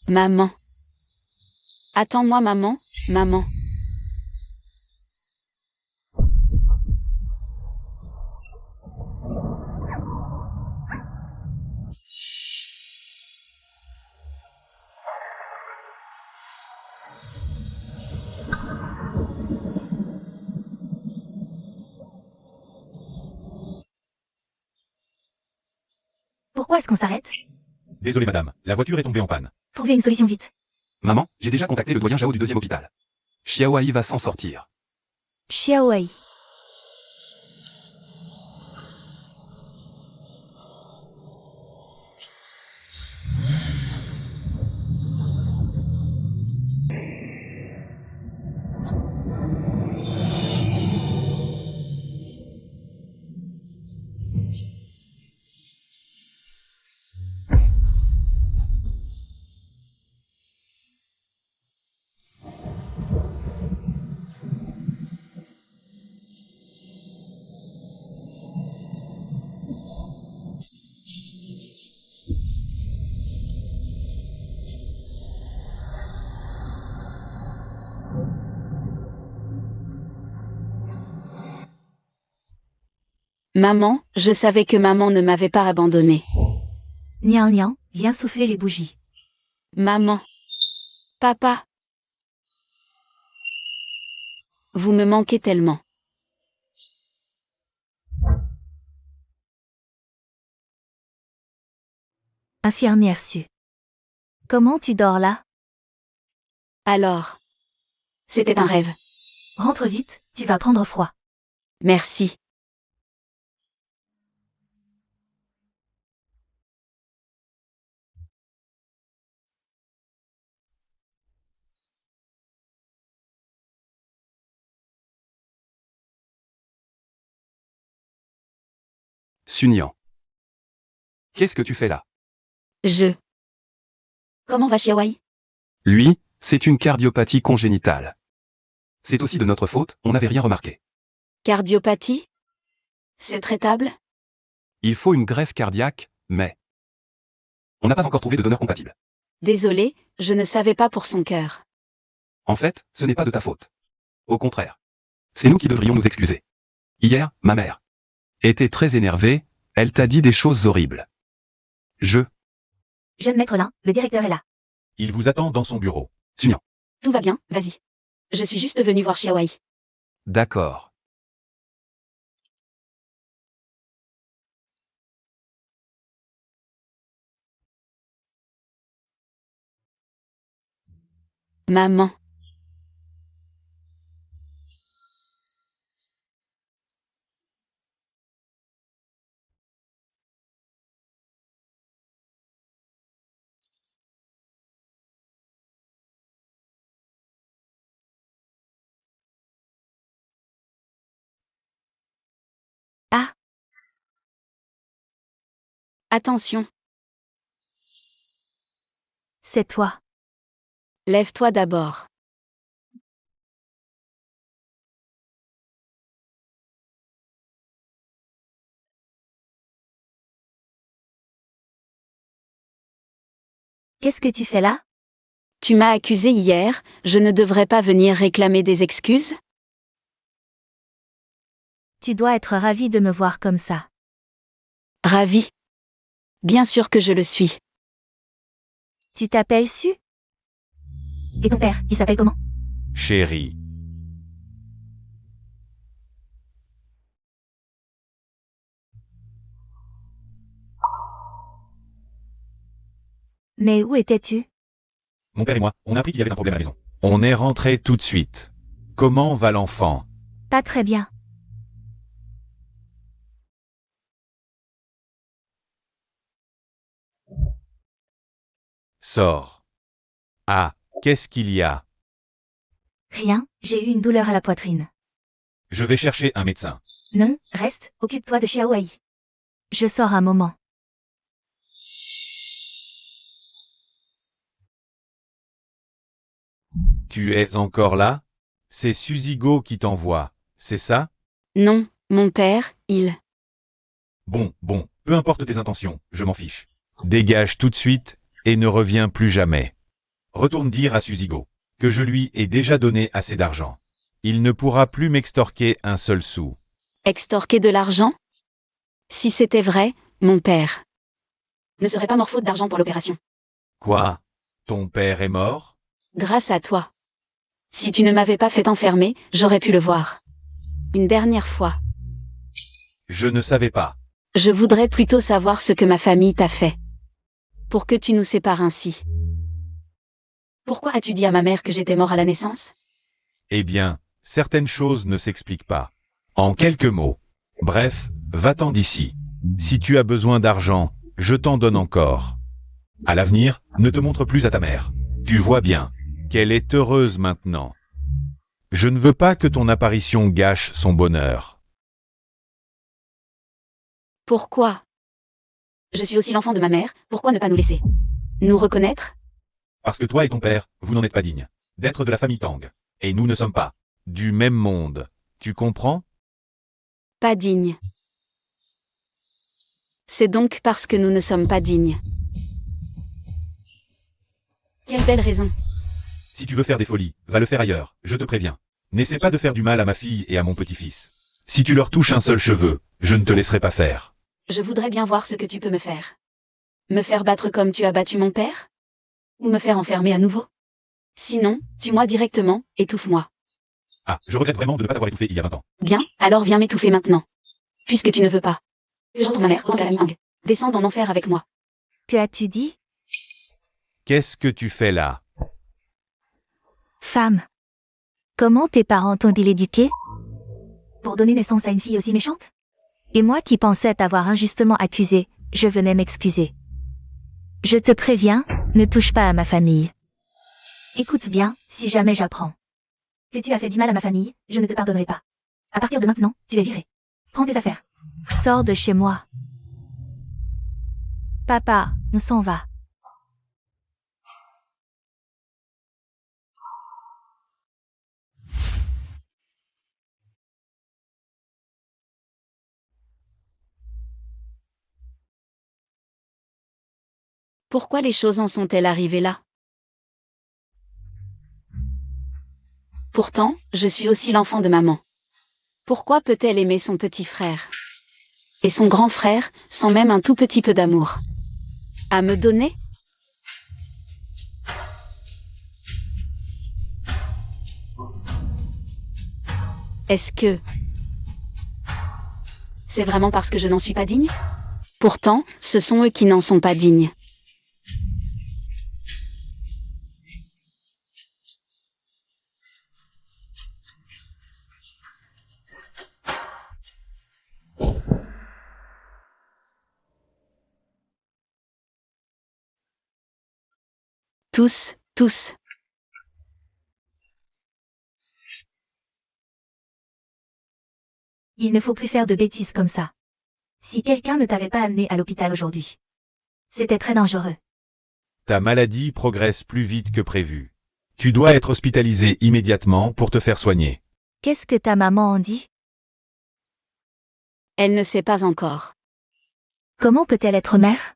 Maman. Attends-moi maman, maman. Pourquoi est-ce qu'on s'arrête? Désolé madame, la voiture est tombée en panne. Trouvez une solution vite. Maman, j'ai déjà contacté le doyen Zhao du 2e hôpital. Xiaowei va s'en sortir. Xiaowei. Maman, je savais que maman ne m'avait pas abandonnée. Nian Nian, viens souffler les bougies. Maman. Papa. Vous me manquez tellement. Infirmière Su. Comment tu dors là? Alors. C'était un rêve. Rentre vite, tu vas prendre froid. Merci. Sunyan. Qu'est-ce que tu fais là? Comment va Xiaowai? Lui, c'est une cardiopathie congénitale. C'est aussi de notre faute, on n'avait rien remarqué. Cardiopathie? C'est traitable? Il faut une greffe cardiaque, mais... on n'a pas encore trouvé de donneur compatible. Désolée, je ne savais pas pour son cœur. En fait, ce n'est pas de ta faute. Au contraire. C'est nous qui devrions nous excuser. Hier, ma mère était très énervée, elle t'a dit des choses horribles. Jeune maître Lin, le directeur est là. Il vous attend dans son bureau. Sunyan. Tout va bien, vas-y. Je suis juste venue voir Xiaowai. D'accord. Maman. Ah. Attention. C'est toi. Lève-toi d'abord. Qu'est-ce que tu fais là? Tu m'as accusé hier, je ne devrais pas venir réclamer des excuses? Tu dois être ravi de me voir comme ça. Ravi. Bien sûr que je le suis. Tu t'appelles Su? Et ton père, il s'appelle comment? Chérie. Mais où étais-tu? Mon père et moi, on a appris qu'il y avait un problème à la maison. On est rentré tout de suite. Comment va l'enfant? Pas très bien. Sors. Ah, qu'est-ce qu'il y a? Rien, j'ai eu une douleur à la poitrine. Je vais chercher un médecin. Non, reste, occupe-toi de Xiaowai. Je sors un moment. Tu es encore là? C'est Suzigo qui t'envoie, c'est ça? Non, mon père, il... Bon, peu importe tes intentions, je m'en fiche. Dégage tout de suite, et ne reviens plus jamais. Retourne dire à Suzigo que je lui ai déjà donné assez d'argent. Il ne pourra plus m'extorquer un seul sou. Extorquer de l'argent? Si c'était vrai, mon père ne serait pas mort faute d'argent pour l'opération. Quoi? Ton père est mort? Grâce à toi. Si tu ne m'avais pas fait enfermer, j'aurais pu le voir. Une dernière fois. Je ne savais pas. Je voudrais plutôt savoir ce que ma famille t'a fait. Pour que tu nous sépares ainsi. Pourquoi as-tu dit à ma mère que j'étais mort à la naissance? Eh bien, certaines choses ne s'expliquent pas. En quelques mots. Bref, va-t'en d'ici. Si tu as besoin d'argent, je t'en donne encore. À l'avenir, ne te montre plus à ta mère. Tu vois bien qu'elle est heureuse maintenant. Je ne veux pas que ton apparition gâche son bonheur. Pourquoi? Je suis aussi l'enfant de ma mère, pourquoi ne pas nous laisser nous reconnaître? Parce que toi et ton père, vous n'en êtes pas dignes d'être de la famille Tang. Et nous ne sommes pas du même monde. Tu comprends? Pas digne. C'est donc parce que nous ne sommes pas dignes. Quelle belle raison. Si tu veux faire des folies, va le faire ailleurs, je te préviens. N'essaie pas de faire du mal à ma fille et à mon petit-fils. Si tu leur touches un seul cheveu, je ne te laisserai pas faire. Je voudrais bien voir ce que tu peux me faire. Me faire battre comme tu as battu mon père? Ou me faire enfermer à nouveau? Sinon, tue-moi directement, étouffe-moi. Ah, je regrette vraiment de ne pas t'avoir étouffé il y a 20 ans. Bien, alors viens m'étouffer maintenant. Puisque tu ne veux pas. Je retrouve ma mère, autant que la famille Yang. Descends en enfer avec moi. Que as-tu dit? Qu'est-ce que tu fais là? Femme. Comment tes parents t'ont-ils éduquée? Pour donner naissance à une fille aussi méchante? Et moi qui pensais t'avoir injustement accusée, je venais m'excuser. Je te préviens, ne touche pas à ma famille. Écoute bien, si jamais j'apprends que tu as fait du mal à ma famille, je ne te pardonnerai pas. À partir de maintenant, tu es viré. Prends tes affaires. Sors de chez moi. Papa, on s'en va. Pourquoi les choses en sont-elles arrivées là? Pourtant, je suis aussi l'enfant de maman. Pourquoi peut-elle aimer son petit frère? Et son grand frère, sans même un tout petit peu d'amour? À me donner? Est-ce que c'est vraiment parce que je n'en suis pas digne? Pourtant, ce sont eux qui n'en sont pas dignes. Tous, tous. Il ne faut plus faire de bêtises comme ça. Si quelqu'un ne t'avait pas amené à l'hôpital aujourd'hui, c'était très dangereux. Ta maladie progresse plus vite que prévu. Tu dois être hospitalisé immédiatement pour te faire soigner. Qu'est-ce que ta maman en dit? Elle ne sait pas encore. Comment peut-elle être mère?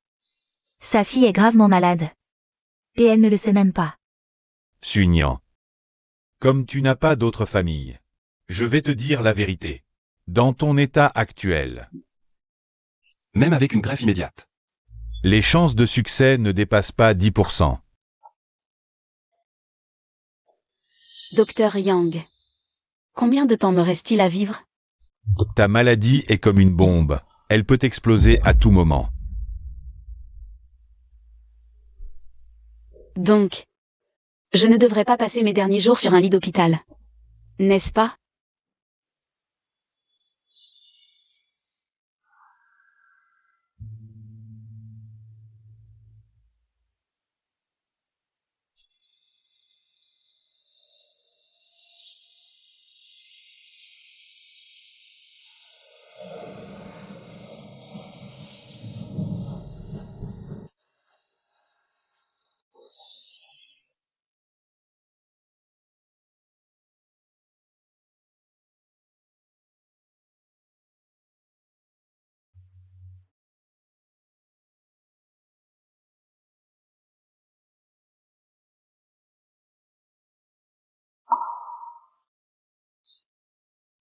Sa fille est gravement malade. Et elle ne le sait même pas. Sunyan. Comme tu n'as pas d'autre famille, je vais te dire la vérité. Dans ton état actuel, Même avec une greffe immédiate. les chances de succès ne dépassent pas 10%. Docteur Yang. Combien de temps me reste-t-il à vivre? Ta maladie est comme une bombe. Elle peut exploser à tout moment. Donc, je ne devrais pas passer mes derniers jours sur un lit d'hôpital. N'est-ce pas?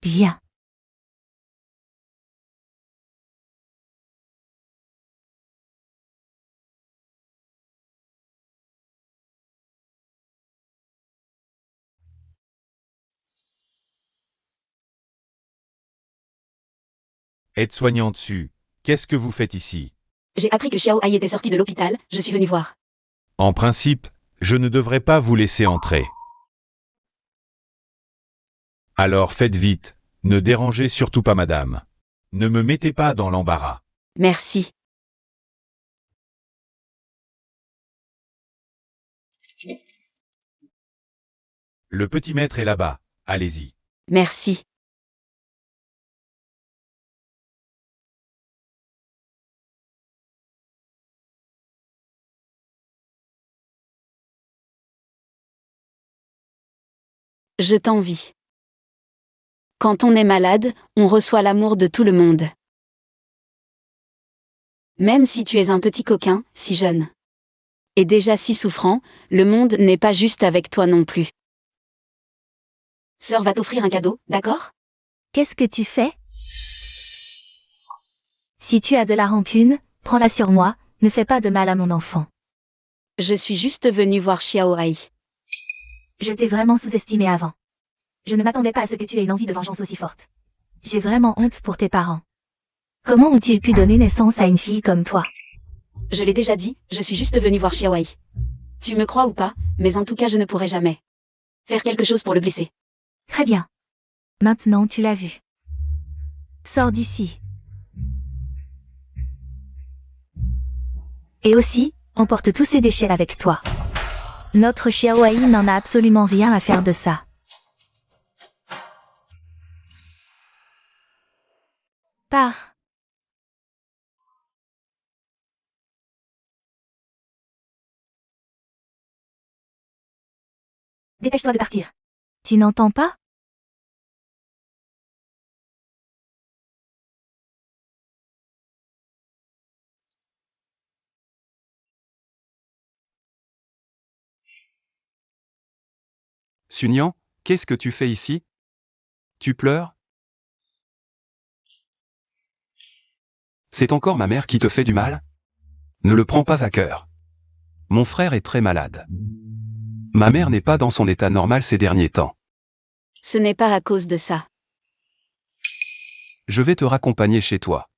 Viens. Aide-soignante Su, qu'est-ce que vous faites ici? J'ai appris que Xiao Ai était sorti de l'hôpital, je suis venu voir. En principe, je ne devrais pas vous laisser entrer. Alors faites vite, ne dérangez surtout pas madame. Ne me mettez pas dans l'embarras. Merci. Le petit maître est là-bas, allez-y. Merci. Je t'envie. Quand on est malade, on reçoit l'amour de tout le monde. Même si tu es un petit coquin, si jeune. Et déjà si souffrant, le monde n'est pas juste avec toi non plus. Sœur va t'offrir un cadeau, d'accord? Qu'est-ce que tu fais? Si tu as de la rancune, prends-la sur moi, ne fais pas de mal à mon enfant. Je suis juste venue voir Xiaoai. Je t'ai vraiment sous-estimé avant. Je ne m'attendais pas à ce que tu aies une envie de vengeance aussi forte. J'ai vraiment honte pour tes parents. Comment ont-ils pu donner naissance à une fille comme toi? Je l'ai déjà dit, je suis juste venue voir Xiaoai. Tu me crois ou pas, mais en tout cas je ne pourrai jamais faire quelque chose pour le blesser. Très bien. Maintenant tu l'as vu. Sors d'ici. Et aussi, emporte tous ces déchets avec toi. Notre Xiaoai n'en a absolument rien à faire de ça. Pars. Dépêche-toi de partir. Tu n'entends pas? Sunyan, qu'est-ce que tu fais ici? Tu pleures? C'est encore ma mère qui te fait du mal? Ne le prends pas à cœur. Mon frère est très malade. Ma mère n'est pas dans son état normal ces derniers temps. Ce n'est pas à cause de ça. Je vais te raccompagner chez toi.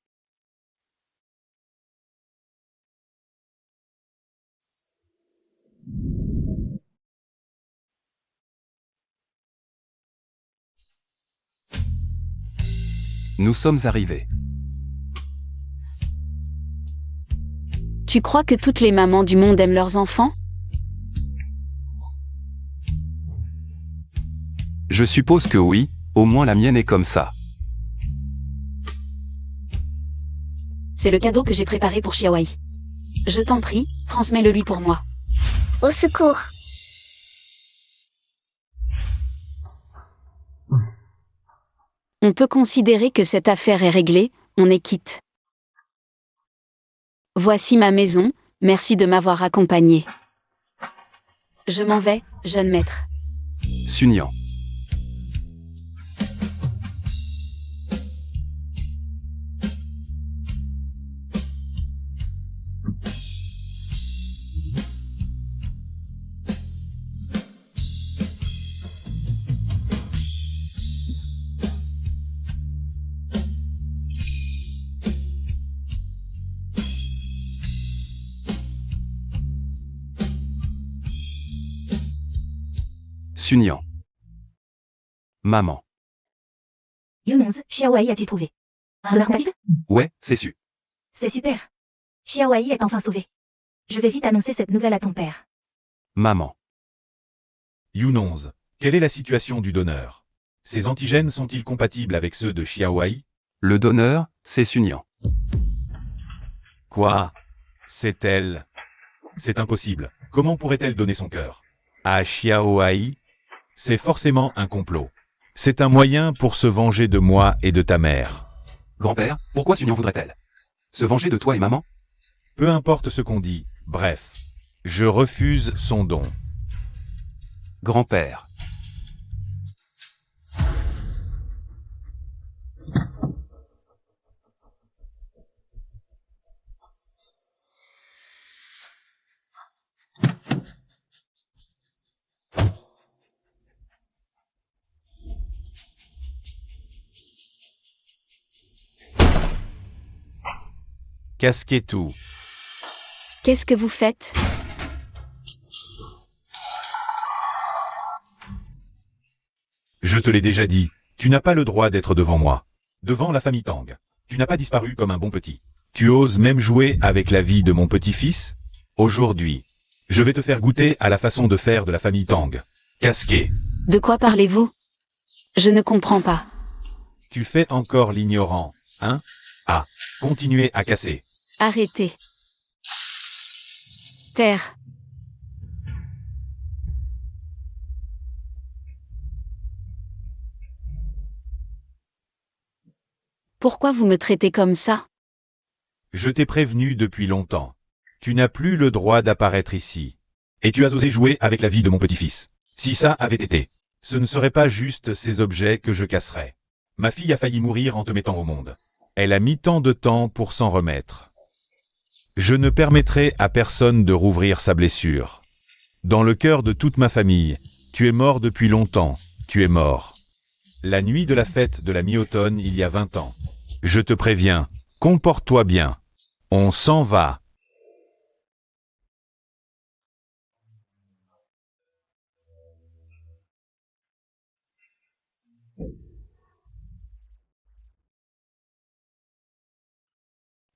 Nous sommes arrivés. Tu crois que toutes les mamans du monde aiment leurs enfants? Je suppose que oui, au moins la mienne est comme ça. C'est le cadeau que j'ai préparé pour Xiaoai. Je t'en prie, transmets-le lui pour moi. Au secours. On peut considérer que cette affaire est réglée, on est quitte. Voici ma maison, merci de m'avoir accompagné. Je m'en vais, jeune maître. Sunyan. Sunyan. Maman. Yunonz, Xiaoai a-t-il trouvé un donneur compatible? Ouais, c'est su. C'est super. Xiaoai est enfin sauvé. Je vais vite annoncer cette nouvelle à ton père. Maman. Yunonz, quelle est la situation du donneur? Ses antigènes sont-ils compatibles avec ceux de Xiaoai? Le donneur, c'est Sunyan. Quoi? C'est elle? C'est impossible. Comment pourrait-elle donner son cœur à Xiaoai? C'est forcément un complot. C'est un moyen pour se venger de moi et de ta mère. Grand-père, pourquoi Sunyan voudrait-elle se venger de toi et maman? Peu importe ce qu'on dit, bref. Je refuse son don. Grand-père. Casquez tout. Qu'est-ce que vous faites? Je te l'ai déjà dit, tu n'as pas le droit d'être devant moi. Devant la famille Tang. Tu n'as pas disparu comme un bon petit. Tu oses même jouer avec la vie de mon petit-fils? Aujourd'hui, je vais te faire goûter à la façon de faire de la famille Tang. Casqué. De quoi parlez-vous? Je ne comprends pas. Tu fais encore l'ignorant, hein? Ah, continuez à casser. Arrêtez. Terre. Pourquoi vous me traitez comme ça? Je t'ai prévenu depuis longtemps. Tu n'as plus le droit d'apparaître ici. Et tu as osé jouer avec la vie de mon petit-fils. Si ça avait été, ce ne serait pas juste ces objets que je casserais. Ma fille a failli mourir en te mettant au monde. Elle a mis tant de temps pour s'en remettre. Je ne permettrai à personne de rouvrir sa blessure. Dans le cœur de toute ma famille, tu es mort depuis longtemps, tu es mort. La nuit de la fête de la mi-automne il y a 20 ans. Je te préviens, comporte-toi bien. On s'en va.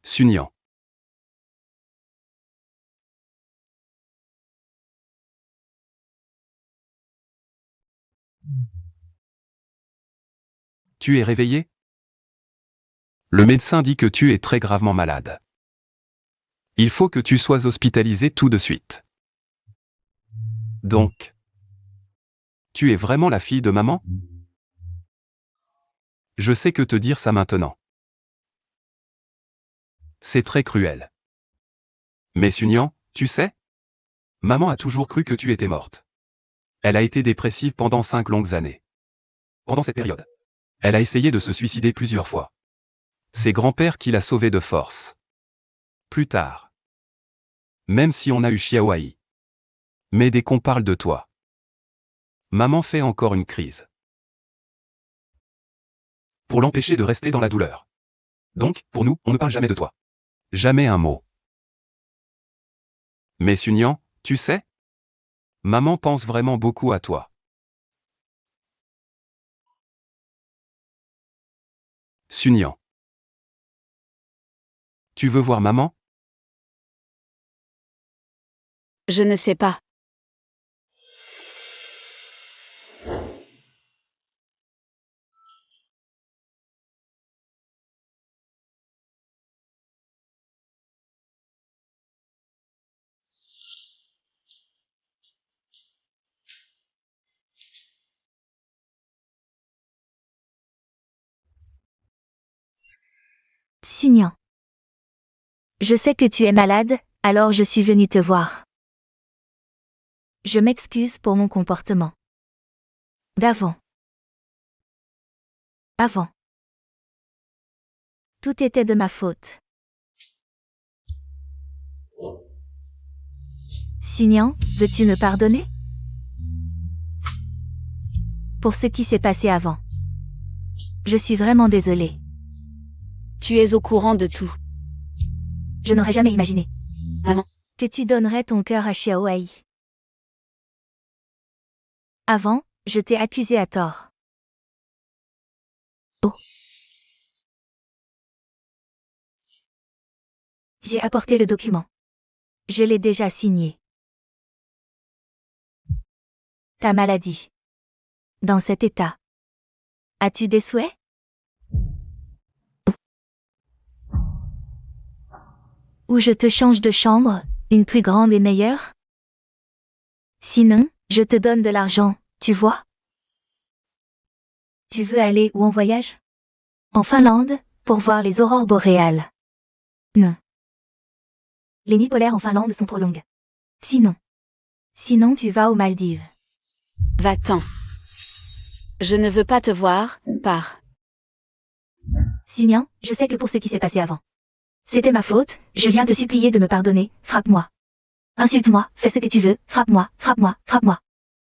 Sunyan. Tu es réveillé? Le médecin dit que tu es très gravement malade. Il faut que tu sois hospitalisé tout de suite. Donc, tu es vraiment la fille de maman? Je sais que te dire ça maintenant. C'est très cruel. Mais Sunyan, tu sais? Maman a toujours cru que tu étais morte. Elle a été dépressive pendant 5 longues années. Pendant cette période, elle a essayé de se suicider plusieurs fois. C'est grand-père qui l'a sauvée de force. Plus tard. Même si on a eu Xiaoai. Mais dès qu'on parle de toi, maman fait encore une crise. Pour l'empêcher de rester dans la douleur. Donc, pour nous, on ne parle jamais de toi. Jamais un mot. Mais Sunyan, tu sais? Maman pense vraiment beaucoup à toi. Sunyan. Tu veux voir maman? Je ne sais pas. Sunyan. Je sais que tu es malade, alors je suis venue te voir. Je m'excuse pour mon comportement. D'avant. Avant. Tout était de ma faute. Sunyan, veux-tu me pardonner? Pour ce qui s'est passé avant. Je suis vraiment désolée. Tu es au courant de tout. Je n'aurais jamais imaginé. Maman. Que tu donnerais ton cœur à Xiaoai. Avant, je t'ai accusé à tort. Oh. J'ai apporté le document. Je l'ai déjà signé. Ta maladie. Dans cet état. As-tu des souhaits? Ou je te change de chambre, une plus grande et meilleure? Sinon, je te donne de l'argent, tu vois? Tu veux aller où en voyage? En Finlande, pour voir les aurores boréales. Non. Les nuits polaires en Finlande sont trop longues. Sinon tu vas aux Maldives. Va-t'en. Je ne veux pas te voir, pars. Sunyan, je sais que pour ce qui s'est passé avant. C'était ma faute, je viens te supplier de me pardonner, frappe-moi. Insulte-moi, fais ce que tu veux, frappe-moi, frappe-moi, frappe-moi.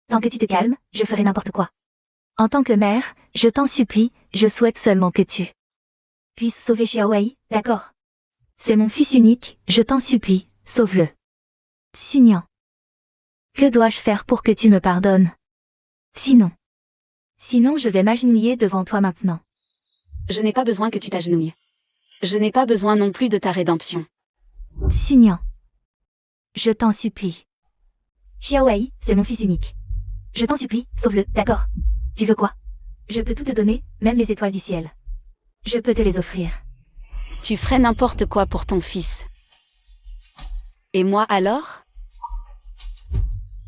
Tant que tu te calmes, je ferai n'importe quoi. En tant que mère, je t'en supplie, je souhaite seulement que tu puisses sauver Xiaoai, d'accord? C'est mon fils unique, je t'en supplie, sauve-le. Sunyan. Que dois-je faire pour que tu me pardonnes? Sinon, je vais m'agenouiller devant toi maintenant. Je n'ai pas besoin que tu t'agenouilles. Je n'ai pas besoin non plus de ta rédemption. Sunyan. Je t'en supplie. Xiaoai, c'est mon fils unique. Je t'en supplie, sauve-le, d'accord? Tu veux quoi? Je peux tout te donner, même les étoiles du ciel. Je peux te les offrir. Tu ferais n'importe quoi pour ton fils. Et moi alors?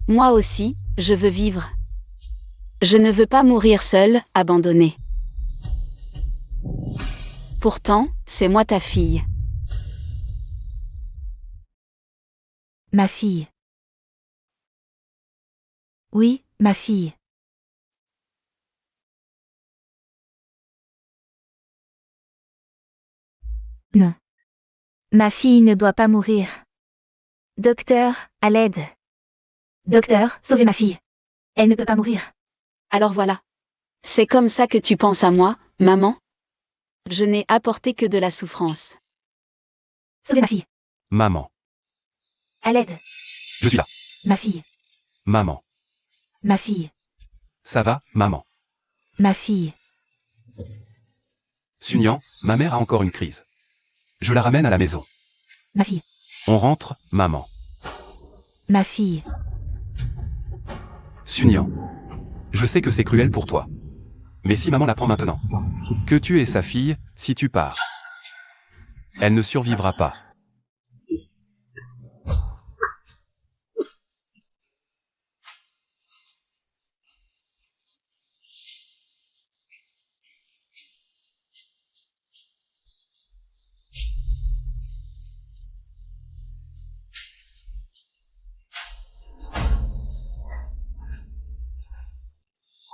Moi aussi, je veux vivre. Je ne veux pas mourir seule, abandonnée. Pourtant, c'est moi ta fille. Ma fille. Oui, ma fille. Non. Ma fille ne doit pas mourir. Docteur, à l'aide. Docteur, sauvez ma fille. Elle ne peut pas mourir. Alors voilà. C'est comme ça que tu penses à moi, maman? Je n'ai apporté que de la souffrance. Sauvez ma fille. Maman. À l'aide. Je suis là. Ma fille. Maman. Ma fille. Ça va, maman? Ma fille. Sunyan, ma mère a encore une crise. Je la ramène à la maison. Ma fille. On rentre, maman. Ma fille. Sunyan. Je sais que c'est cruel pour toi. Mais si maman la prend maintenant, que tu es sa fille, si tu pars, elle ne survivra pas.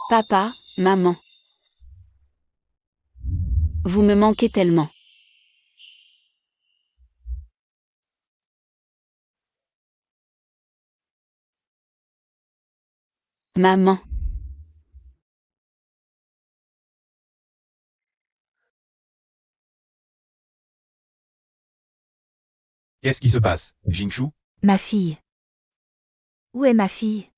Papa, maman. Vous me manquez tellement. Maman. Qu'est-ce qui se passe, Jingshu? Ma fille. Où est ma fille?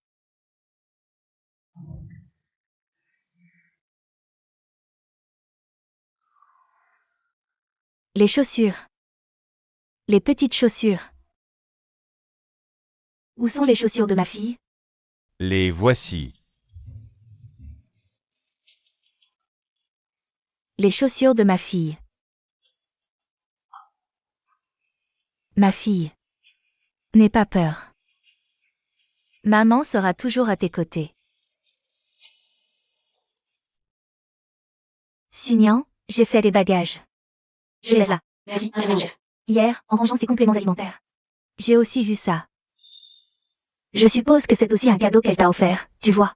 Les chaussures. Les petites chaussures. Où sont les chaussures de ma fille? Les voici. Les chaussures de ma fille. Ma fille. N'aie pas peur. Maman sera toujours à tes côtés. Sunyan, j'ai fait des bagages. Je les ai. Merci, ingénieur chef. Hier, en rangeant ses compléments alimentaires. J'ai aussi vu ça. Je suppose que c'est aussi un cadeau qu'elle t'a offert, tu vois.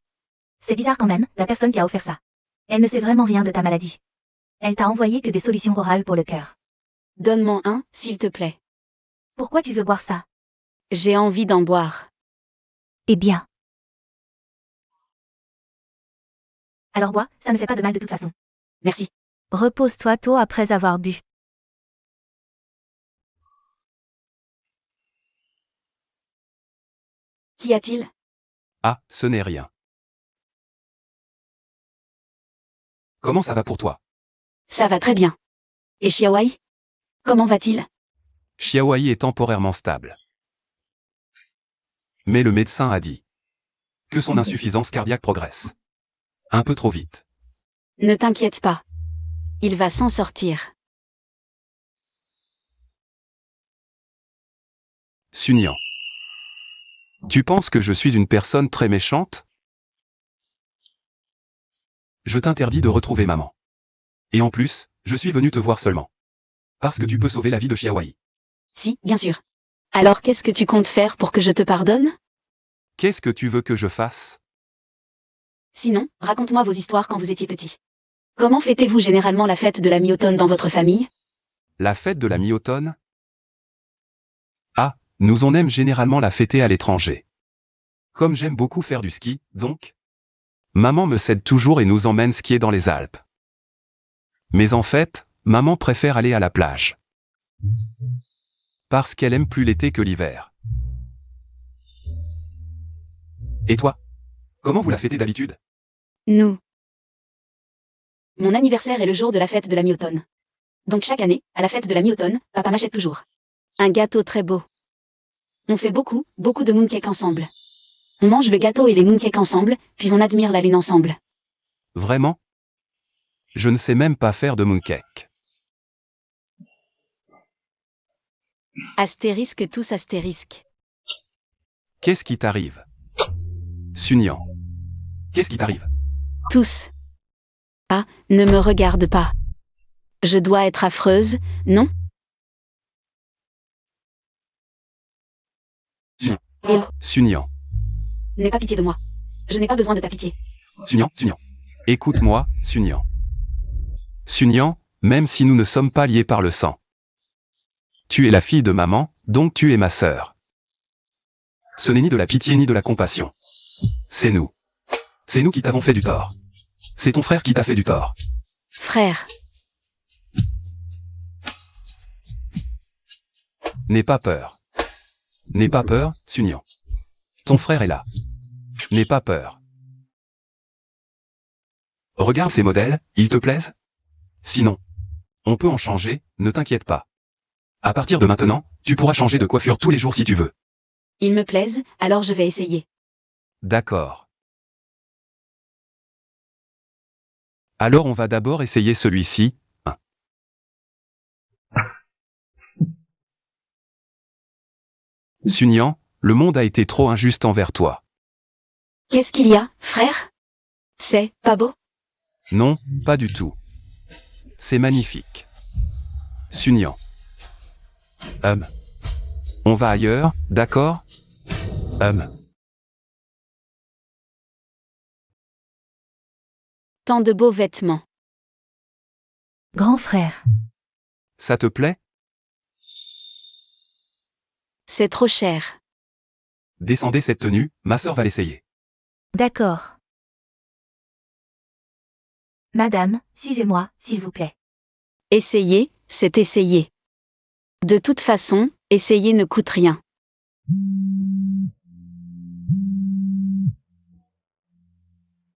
C'est bizarre quand même, la personne qui a offert ça. Elle ne sait vraiment rien de ta maladie. Elle t'a envoyé que des solutions orales pour le cœur. Donne-moi un, s'il te plaît. Pourquoi tu veux boire ça? J'ai envie d'en boire. Eh bien. Alors bois, ça ne fait pas de mal de toute façon. Merci. Repose-toi tôt après avoir bu. Qu'y a-t-il? Ah, ce n'est rien. Comment ça va pour toi? Ça va très bien. Et Xiaowai? Comment va-t-il? Xiaowai est temporairement stable. Mais le médecin a dit que son insuffisance cardiaque progresse. Un peu trop vite. Ne t'inquiète pas. Il va s'en sortir. Sunyan. Tu penses que je suis une personne très méchante? Je t'interdis de retrouver maman. Et en plus, je suis venu te voir seulement. Parce que tu peux sauver la vie de Xiaowai. Si, bien sûr. Alors qu'est-ce que tu comptes faire pour que je te pardonne? Qu'est-ce que tu veux que je fasse? Sinon, raconte-moi vos histoires quand vous étiez petit. Comment fêtez-vous généralement la fête de la mi-automne dans votre famille? La fête de la mi-automne? Ah, nous on aime généralement la fêter à l'étranger. Comme j'aime beaucoup faire du ski, donc, maman me cède toujours et nous emmène skier dans les Alpes. Mais en fait, maman préfère aller à la plage. Parce qu'elle aime plus l'été que l'hiver. Et toi? Comment vous la fêtez d'habitude? Nous. Mon anniversaire est le jour de la fête de la mi-automne. Donc chaque année, à la fête de la mi-automne, papa m'achète toujours un gâteau très beau. On fait beaucoup de mooncakes ensemble. On mange le gâteau et les mooncakes ensemble, puis on admire la lune ensemble. Vraiment? Je ne sais même pas faire de mooncake. Astérisque tous astérisque. Qu'est-ce qui t'arrive? Sunyan. Qu'est-ce qui t'arrive? Tous. Ah, ne me regarde pas. Je dois être affreuse, non? Sunyan. N'aie pas pitié de moi. Je n'ai pas besoin de ta pitié. Sunyan. Écoute-moi, Sunyan. Sunyan, même si nous ne sommes pas liés par le sang, Tu es la fille de maman, donc tu es ma sœur. Ce n'est ni de la pitié ni de la compassion. C'est nous. C'est nous qui t'avons fait du tort. C'est ton frère qui t'a fait du tort. Frère. N'aie pas peur. N'aie pas peur, Sunyan. Ton frère est là. N'aie pas peur. Regarde ces modèles, ils te plaisent? Sinon, on peut en changer, ne t'inquiète pas. À partir de maintenant, tu pourras changer de coiffure tous les jours si tu veux. Ils me plaisent, alors je vais essayer. D'accord. Alors on va d'abord essayer celui-ci. Sunyan, le monde a été trop injuste envers toi. Qu'est-ce qu'il y a, frère? C'est pas beau? Non, pas du tout. C'est magnifique. Sunyan. On va ailleurs, d'accord? Tant de beaux vêtements. Grand frère. Ça te plaît? C'est trop cher. Descendez cette tenue, ma sœur va l'essayer. D'accord. Madame, suivez-moi, s'il vous plaît. Essayer, c'est essayer. De toute façon, essayer ne coûte rien.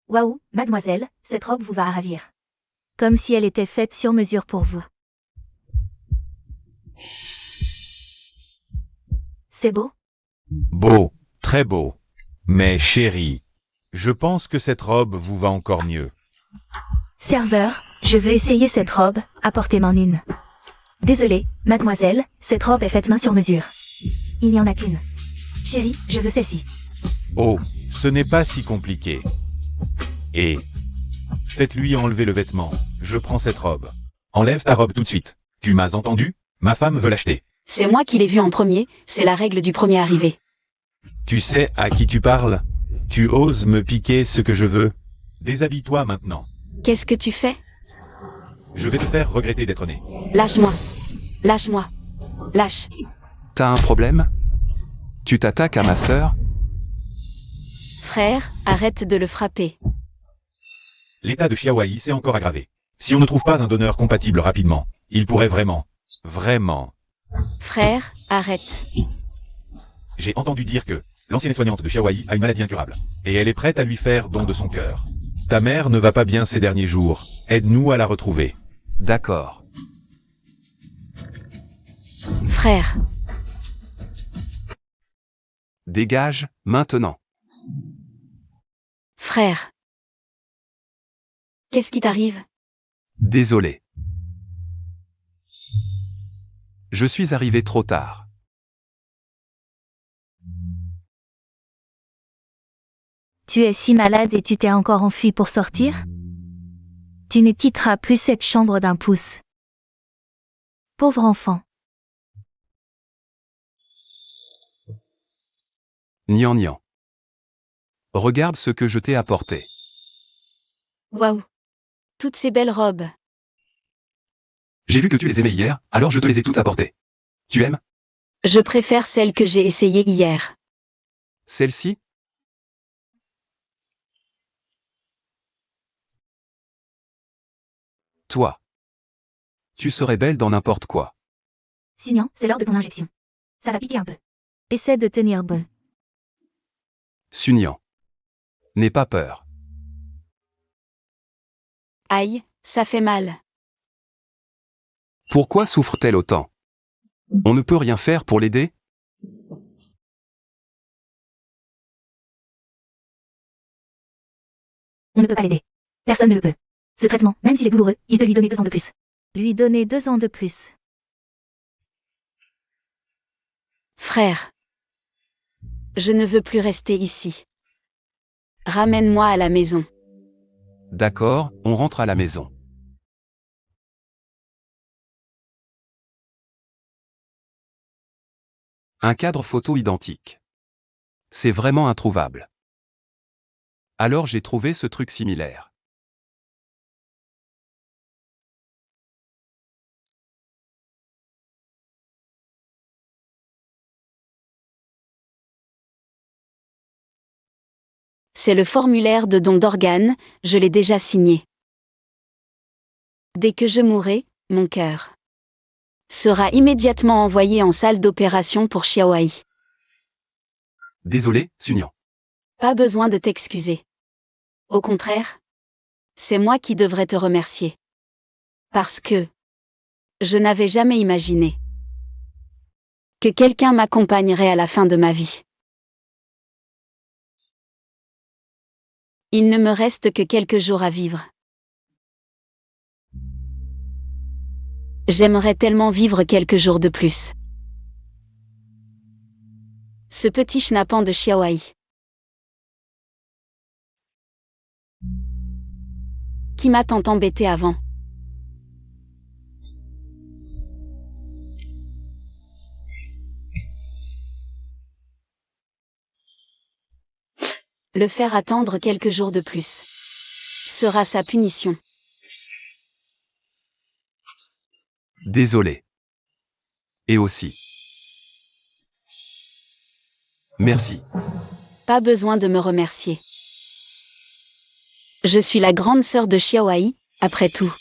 Waouh, mademoiselle, cette robe vous va ravir. Comme si elle était faite sur mesure pour vous. C'est beau? Beau, très beau. Mais chérie, je pense que cette robe vous va encore mieux. Serveur, je veux essayer cette robe, apportez-m'en une. Désolé, mademoiselle, cette robe est faite main sur mesure. Il n'y en a qu'une. Chérie, je veux celle-ci. Oh, ce n'est pas si compliqué. Et faites-lui enlever le vêtement. Je prends cette robe. Enlève ta robe tout de suite. Tu m'as entendu? Ma femme veut l'acheter. C'est moi qui l'ai vu en premier, c'est la règle du premier arrivé. Tu sais à qui tu parles? Tu oses me piquer ce que je veux? Déshabille-toi maintenant. Qu'est-ce que tu fais? Je vais te faire regretter d'être né. Lâche-moi. Lâche-moi. Lâche. T'as un problème? Tu t'attaques à ma sœur? Frère, arrête de le frapper. L'état de Chiawayi s'est encore aggravé. Si on ne trouve pas un donneur compatible rapidement, il pourrait vraiment... Frère, arrête. J'ai entendu dire que l'ancienne soignante de Chiawayi a une maladie incurable. Et elle est prête à lui faire don de son cœur. Ta mère ne va pas bien ces derniers jours. Aide-nous à la retrouver. D'accord. Frère. Dégage, maintenant. Frère. Qu'est-ce qui t'arrive? Désolé. Je suis arrivé trop tard. Tu es si malade et tu t'es encore enfui pour sortir? Tu ne quitteras plus cette chambre d'un pouce. Pauvre enfant. Nian nian. Regarde ce que je t'ai apporté. Waouh. Toutes ces belles robes. J'ai vu que tu les aimais hier, alors je te les ai toutes apportées. Tu aimes? Je préfère celle que j'ai essayée hier. Celle-ci? Toi. Tu serais belle dans n'importe quoi. Sunyan, c'est l'heure de ton injection. Ça va piquer un peu. Essaie de tenir bon. Sunyan. N'aie pas peur. Aïe, ça fait mal. Pourquoi souffre-t-elle autant? On ne peut rien faire pour l'aider? On ne peut pas l'aider. Personne ne le peut. Ce traitement, même s'il est douloureux, il peut lui donner 2 ans de plus. Lui donner 2 ans de plus. Frère. Je ne veux plus rester ici. Ramène-moi à la maison. D'accord, on rentre à la maison. Un cadre photo identique. C'est vraiment introuvable. Alors j'ai trouvé ce truc similaire. C'est le formulaire de don d'organes, je l'ai déjà signé. Dès que je mourrai, mon cœur sera immédiatement envoyé en salle d'opération pour Xiaowai. Désolé, Sunyan. Pas besoin de t'excuser. Au contraire, c'est moi qui devrais te remercier. Parce que je n'avais jamais imaginé que quelqu'un m'accompagnerait à la fin de ma vie. Il ne me reste que quelques jours à vivre. J'aimerais tellement vivre quelques jours de plus. Ce petit schnappant de Xiaowai. Qui m'a tant embêté avant. Le faire attendre quelques jours de plus sera sa punition. Désolé. Et aussi. Merci. Pas besoin de me remercier. Je suis la grande sœur de Xiaowai, après tout.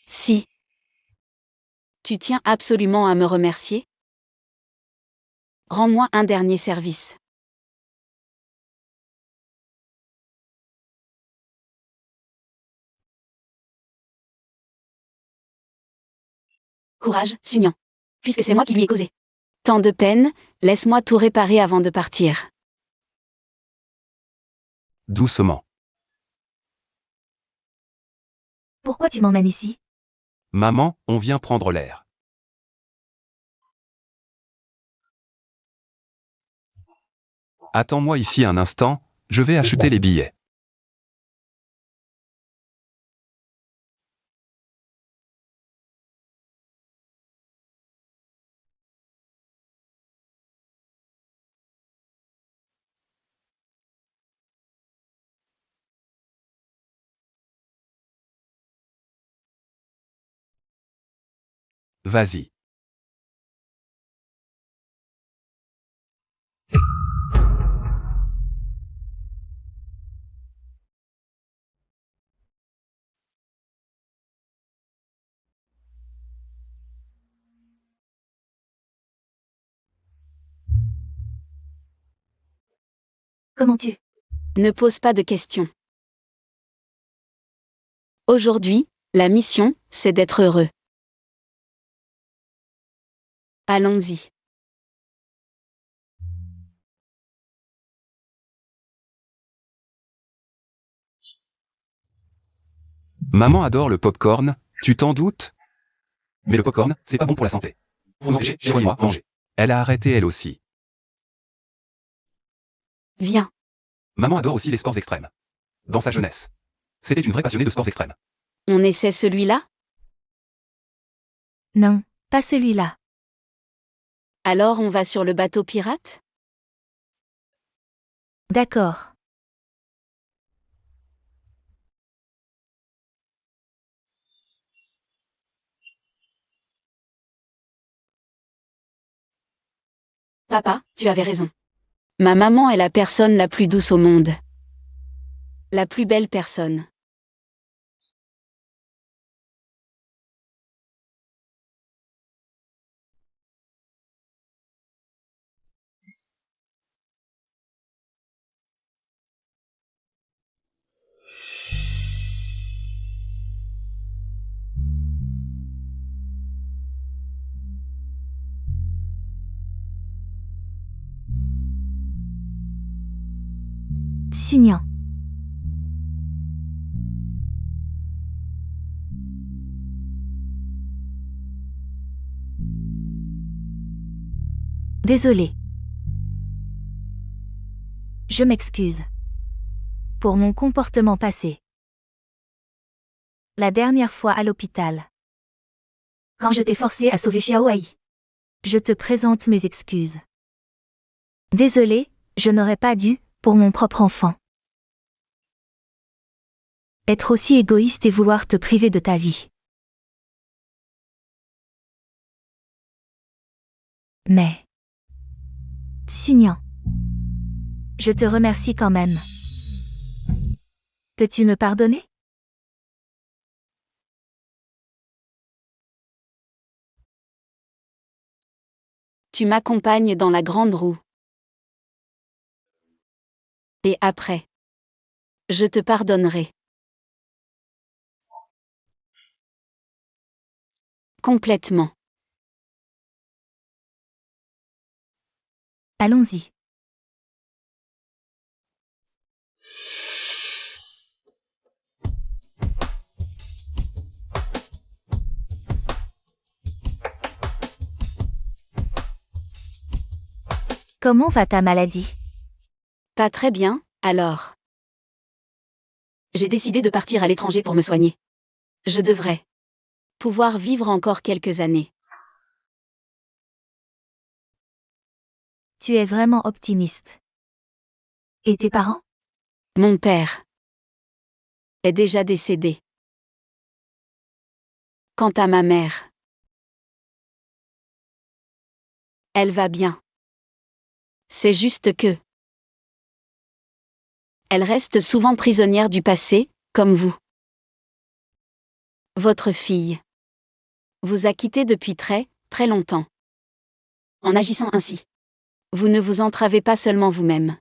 Si tu tiens absolument à me remercier, rends-moi un dernier service. Courage, Sunyan. Puisque c'est moi qui lui ai causé tant de peine, laisse-moi tout réparer avant de partir. Doucement. Pourquoi tu m'emmènes ici? Maman, on vient prendre l'air. Attends-moi ici un instant, je vais acheter les billets. Vas-y. Comment tu? Ne pose pas de questions. Aujourd'hui, la mission, c'est d'être heureux. Allons-y. Maman adore le popcorn, tu t'en doutes? Mais le popcorn, c'est pas bon pour la santé. Vous mangez, moi manger. Elle a arrêté elle aussi. Viens. Maman adore aussi les sports extrêmes. Dans sa jeunesse. C'était une vraie passionnée de sports extrêmes. On essaie celui-là? Non, pas celui-là. Alors on va sur le bateau pirate? D'accord. Papa, tu avais raison. Ma maman est la personne la plus douce au monde. La plus belle personne. Sunyan. Désolé. Je m'excuse. Pour mon comportement passé. La dernière fois à l'hôpital. Quand je t'ai forcé à sauver Xiaowai. Je te présente mes excuses. Désolé, je n'aurais pas dû, pour mon propre enfant. Être aussi égoïste et vouloir te priver de ta vie. Mais... Sunyan. Je te remercie quand même. Peux-tu me pardonner? Tu m'accompagnes dans la grande roue. Et après, je te pardonnerai. Complètement. Allons-y. Comment va ta maladie? Pas très bien, alors. J'ai décidé de partir à l'étranger pour me soigner. Je devrais pouvoir vivre encore quelques années. Tu es vraiment optimiste. Et tes parents? Mon père est déjà décédé. Quant à ma mère, elle va bien. C'est juste que elle reste souvent prisonnière du passé, comme vous. Votre fille vous a quitté depuis très, très longtemps. En agissant ainsi, vous ne vous entravez pas seulement vous-même,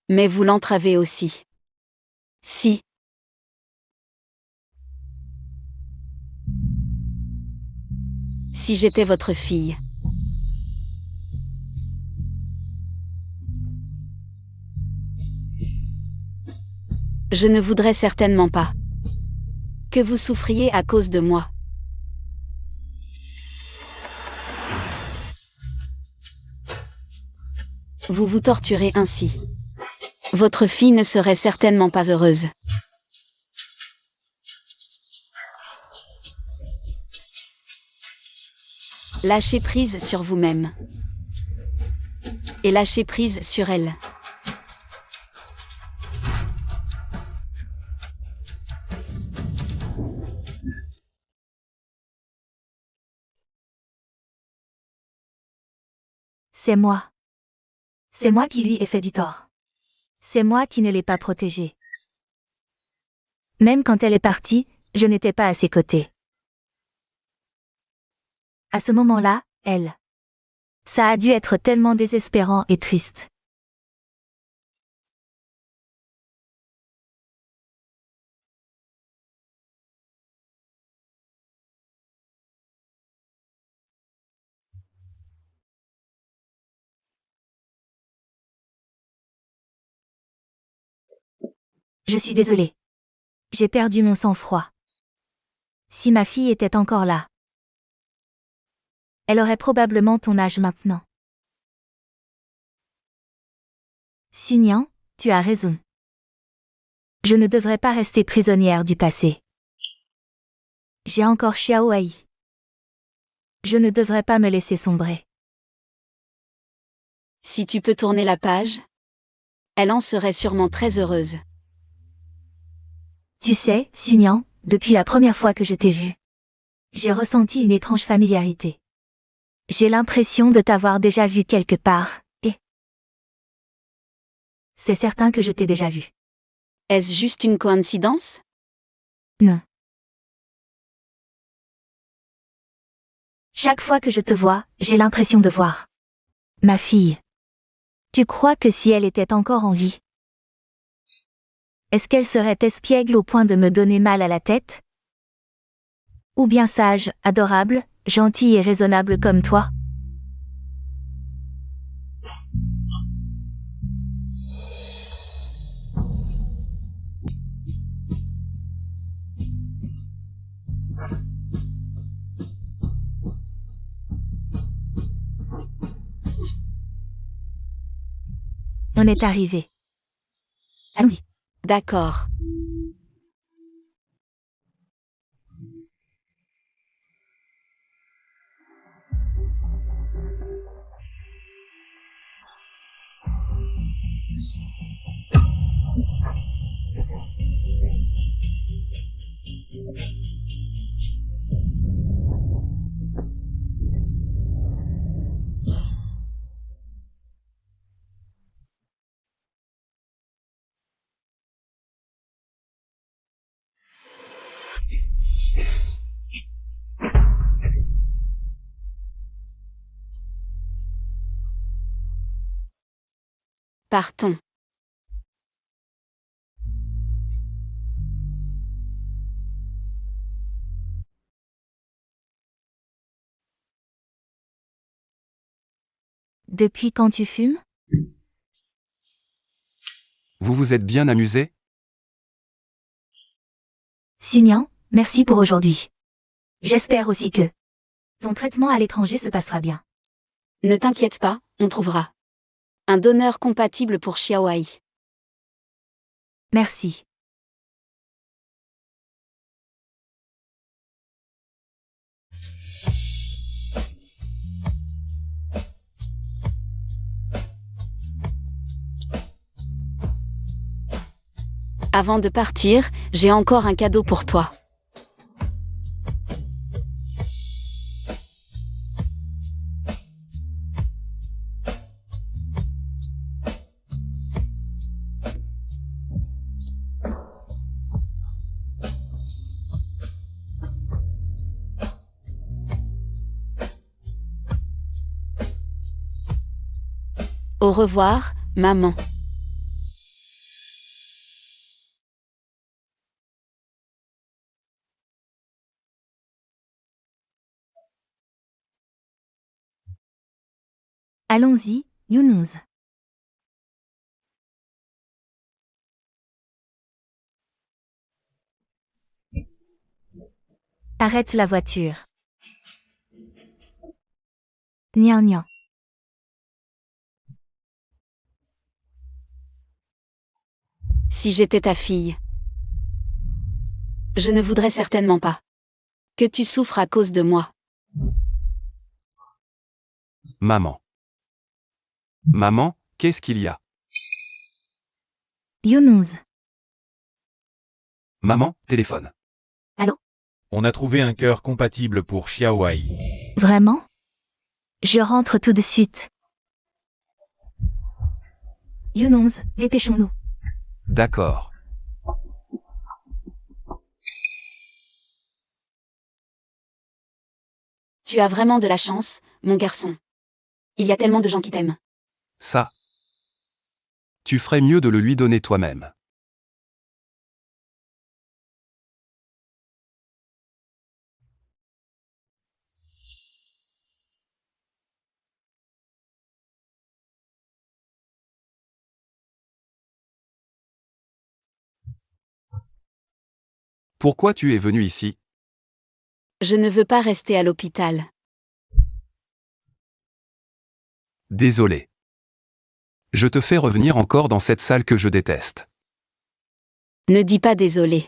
mais vous l'entravez aussi. Si j'étais votre fille, je ne voudrais certainement pas que vous souffriez à cause de moi. Vous vous torturez ainsi. Votre fille ne serait certainement pas heureuse. Lâchez prise sur vous-même. Et lâchez prise sur elle. C'est moi. C'est moi qui lui ai fait du tort. C'est moi qui ne l'ai pas protégée. Même quand elle est partie, je n'étais pas à ses côtés. À ce moment-là, ça a dû être tellement désespérant et triste. Je suis désolée. J'ai perdu mon sang-froid. Si ma fille était encore là, elle aurait probablement ton âge maintenant. Sunyan, tu as raison. Je ne devrais pas rester prisonnière du passé. J'ai encore Xiaoai. Je ne devrais pas me laisser sombrer. Si tu peux tourner la page, elle en serait sûrement très heureuse. Tu sais, Sunyan, depuis la première fois que je t'ai vue, j'ai ressenti une étrange familiarité. J'ai l'impression de t'avoir déjà vu quelque part, et c'est certain que je t'ai déjà vu. Est-ce juste une coïncidence? Non. Chaque fois que je te vois, j'ai l'impression de voir ma fille. Tu crois que si elle était encore en vie, est-ce qu'elle serait espiègle au point de me donner mal à la tête? Ou bien sage, adorable, gentille et raisonnable comme toi? On est arrivé. Allons-y. D'accord. Partons. Depuis quand tu fumes? Vous vous êtes bien amusé? Sunyan, merci pour aujourd'hui. J'espère aussi que ton traitement à l'étranger se passera bien. Ne t'inquiète pas, on trouvera un donneur compatible pour Xiaowai. Merci. Avant de partir, j'ai encore un cadeau pour toi. Au revoir, maman. Allons-y, Younous. Arrête la voiture. Nian nian. Si j'étais ta fille, je ne voudrais certainement pas que tu souffres à cause de moi. Maman. Maman, qu'est-ce qu'il y a? Younous. Maman, téléphone. On a trouvé un cœur compatible pour Xiaowai. Vraiment? Je rentre tout de suite. Younous, dépêchons-nous. D'accord. Tu as vraiment de la chance, mon garçon. Il y a tellement de gens qui t'aiment. Ça. Tu ferais mieux de le lui donner toi-même. Pourquoi tu es venu ici? Je ne veux pas rester à l'hôpital. Désolé. Je te fais revenir encore dans cette salle que je déteste. Ne dis pas désolé.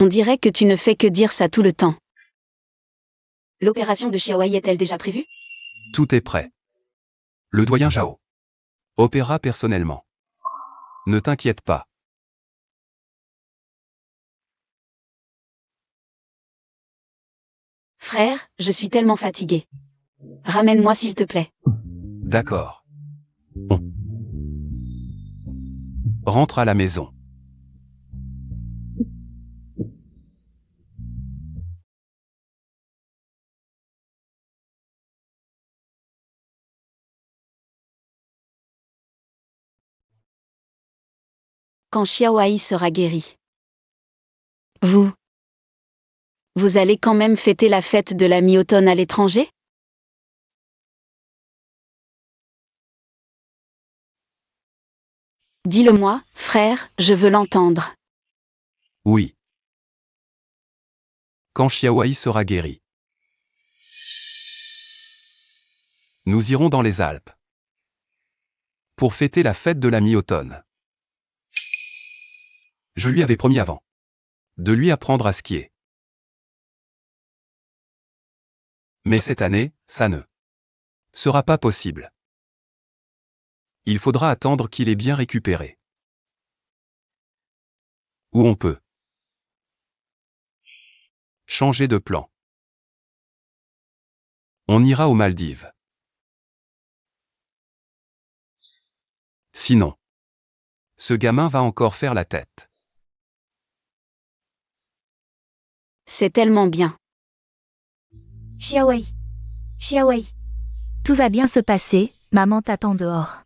On dirait que tu ne fais que dire ça tout le temps. L'opération de Xiaowai est-elle déjà prévue? Tout est prêt. Le doyen Zhao opéra personnellement. Ne t'inquiète pas. Frère, je suis tellement fatiguée. Ramène-moi s'il te plaît. D'accord. Rentre à la maison. Quand Xiaowai sera guéri. Vous allez quand même fêter la fête de la mi-automne à l'étranger? Dis-le-moi, frère, je veux l'entendre. Oui. Quand Xiaowai sera guéri. Nous irons dans les Alpes. Pour fêter la fête de la mi-automne. Je lui avais promis avant. De lui apprendre à skier. Mais cette année, ça ne sera pas possible. Il faudra attendre qu'il ait bien récupéré. Ou on peut changer de plan. On ira aux Maldives. Sinon, ce gamin va encore faire la tête. C'est tellement bien. Xiaowei. Tout va bien se passer, maman t'attend dehors.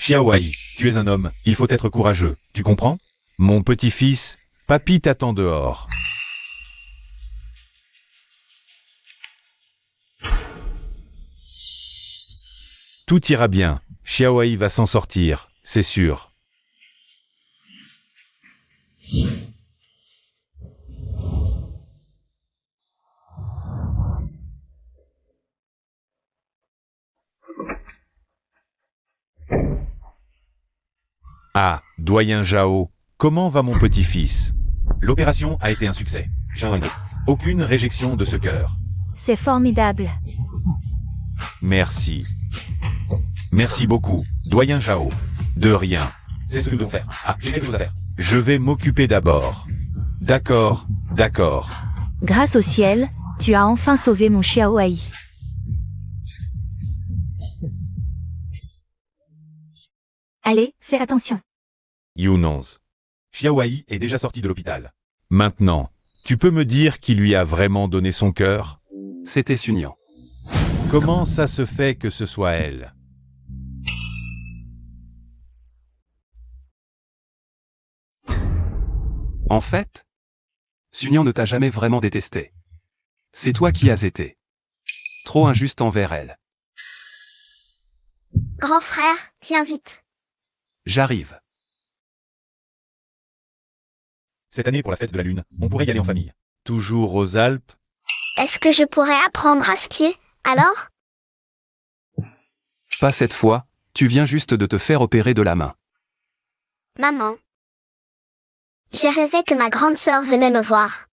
Xiaowai, tu es un homme, il faut être courageux, tu comprends? Mon petit-fils, papy t'attend dehors. Tout ira bien, Xiaowai va s'en sortir, c'est sûr. Ah, doyen Zhao, comment va mon petit-fils? L'opération a été un succès. Aucune réjection de ce cœur. C'est formidable. Merci. Merci beaucoup, doyen Zhao. De rien. C'est ce que nous devons faire. Ah, j'ai quelque chose à faire. Je vais m'occuper d'abord. D'accord, d'accord. Grâce au ciel, tu as enfin sauvé mon Xiaowai. Allez, fais attention. Yunonz. Xiaowai est déjà sorti de l'hôpital. Maintenant, tu peux me dire qui lui a vraiment donné son cœur? C'était Sunian. Comment ça se fait que ce soit elle? En fait, Sunian ne t'a jamais vraiment détesté. C'est toi qui as été trop injuste envers elle. Grand frère, viens vite. J'arrive. Cette année pour la fête de la Lune, on pourrait y aller en famille. Toujours aux Alpes? Est-ce que je pourrais apprendre à skier, alors? Pas cette fois, tu viens juste de te faire opérer de la main. Maman. J'ai rêvé que ma grande sœur venait me voir.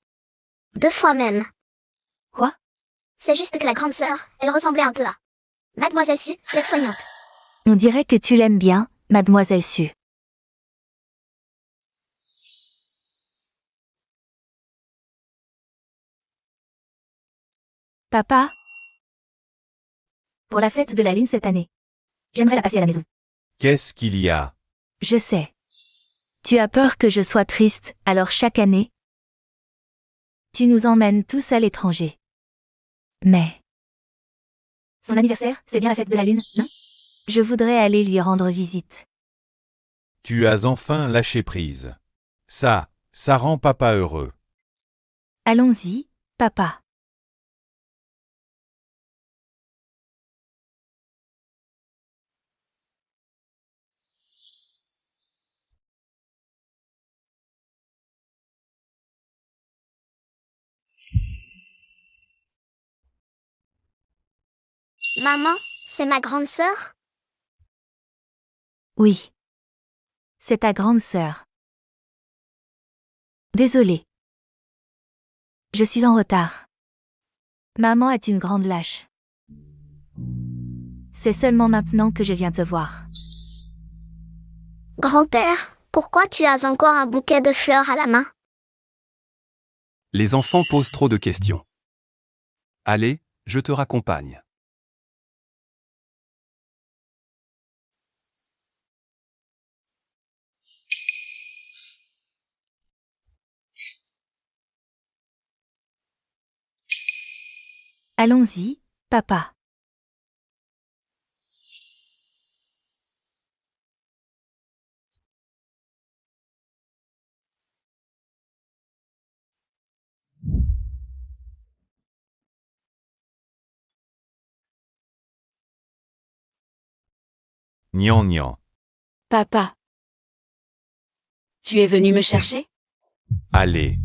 2 fois même. Quoi? C'est juste que la grande sœur, elle ressemblait un peu à Mademoiselle Su, l'aide-soignante. On dirait que tu l'aimes bien, mademoiselle Su. Papa? Pour la fête de la Lune cette année. J'aimerais la passer à la maison. Qu'est-ce qu'il y a? Je sais. Tu as peur que je sois triste, alors chaque année, tu nous emmènes tous à l'étranger. Mais son anniversaire, c'est bien la fête de la Lune, non? Je voudrais aller lui rendre visite. Tu as enfin lâché prise. Ça rend papa heureux. Allons-y, papa. Maman, c'est ma grande sœur? Oui. C'est ta grande sœur. Désolée. Je suis en retard. Maman est une grande lâche. C'est seulement maintenant que je viens te voir. Grand-père, pourquoi tu as encore un bouquet de fleurs à la main? Les enfants posent trop de questions. Allez, je te raccompagne. Allons-y, papa. Nian. Papa. Tu es venu me chercher? Allez.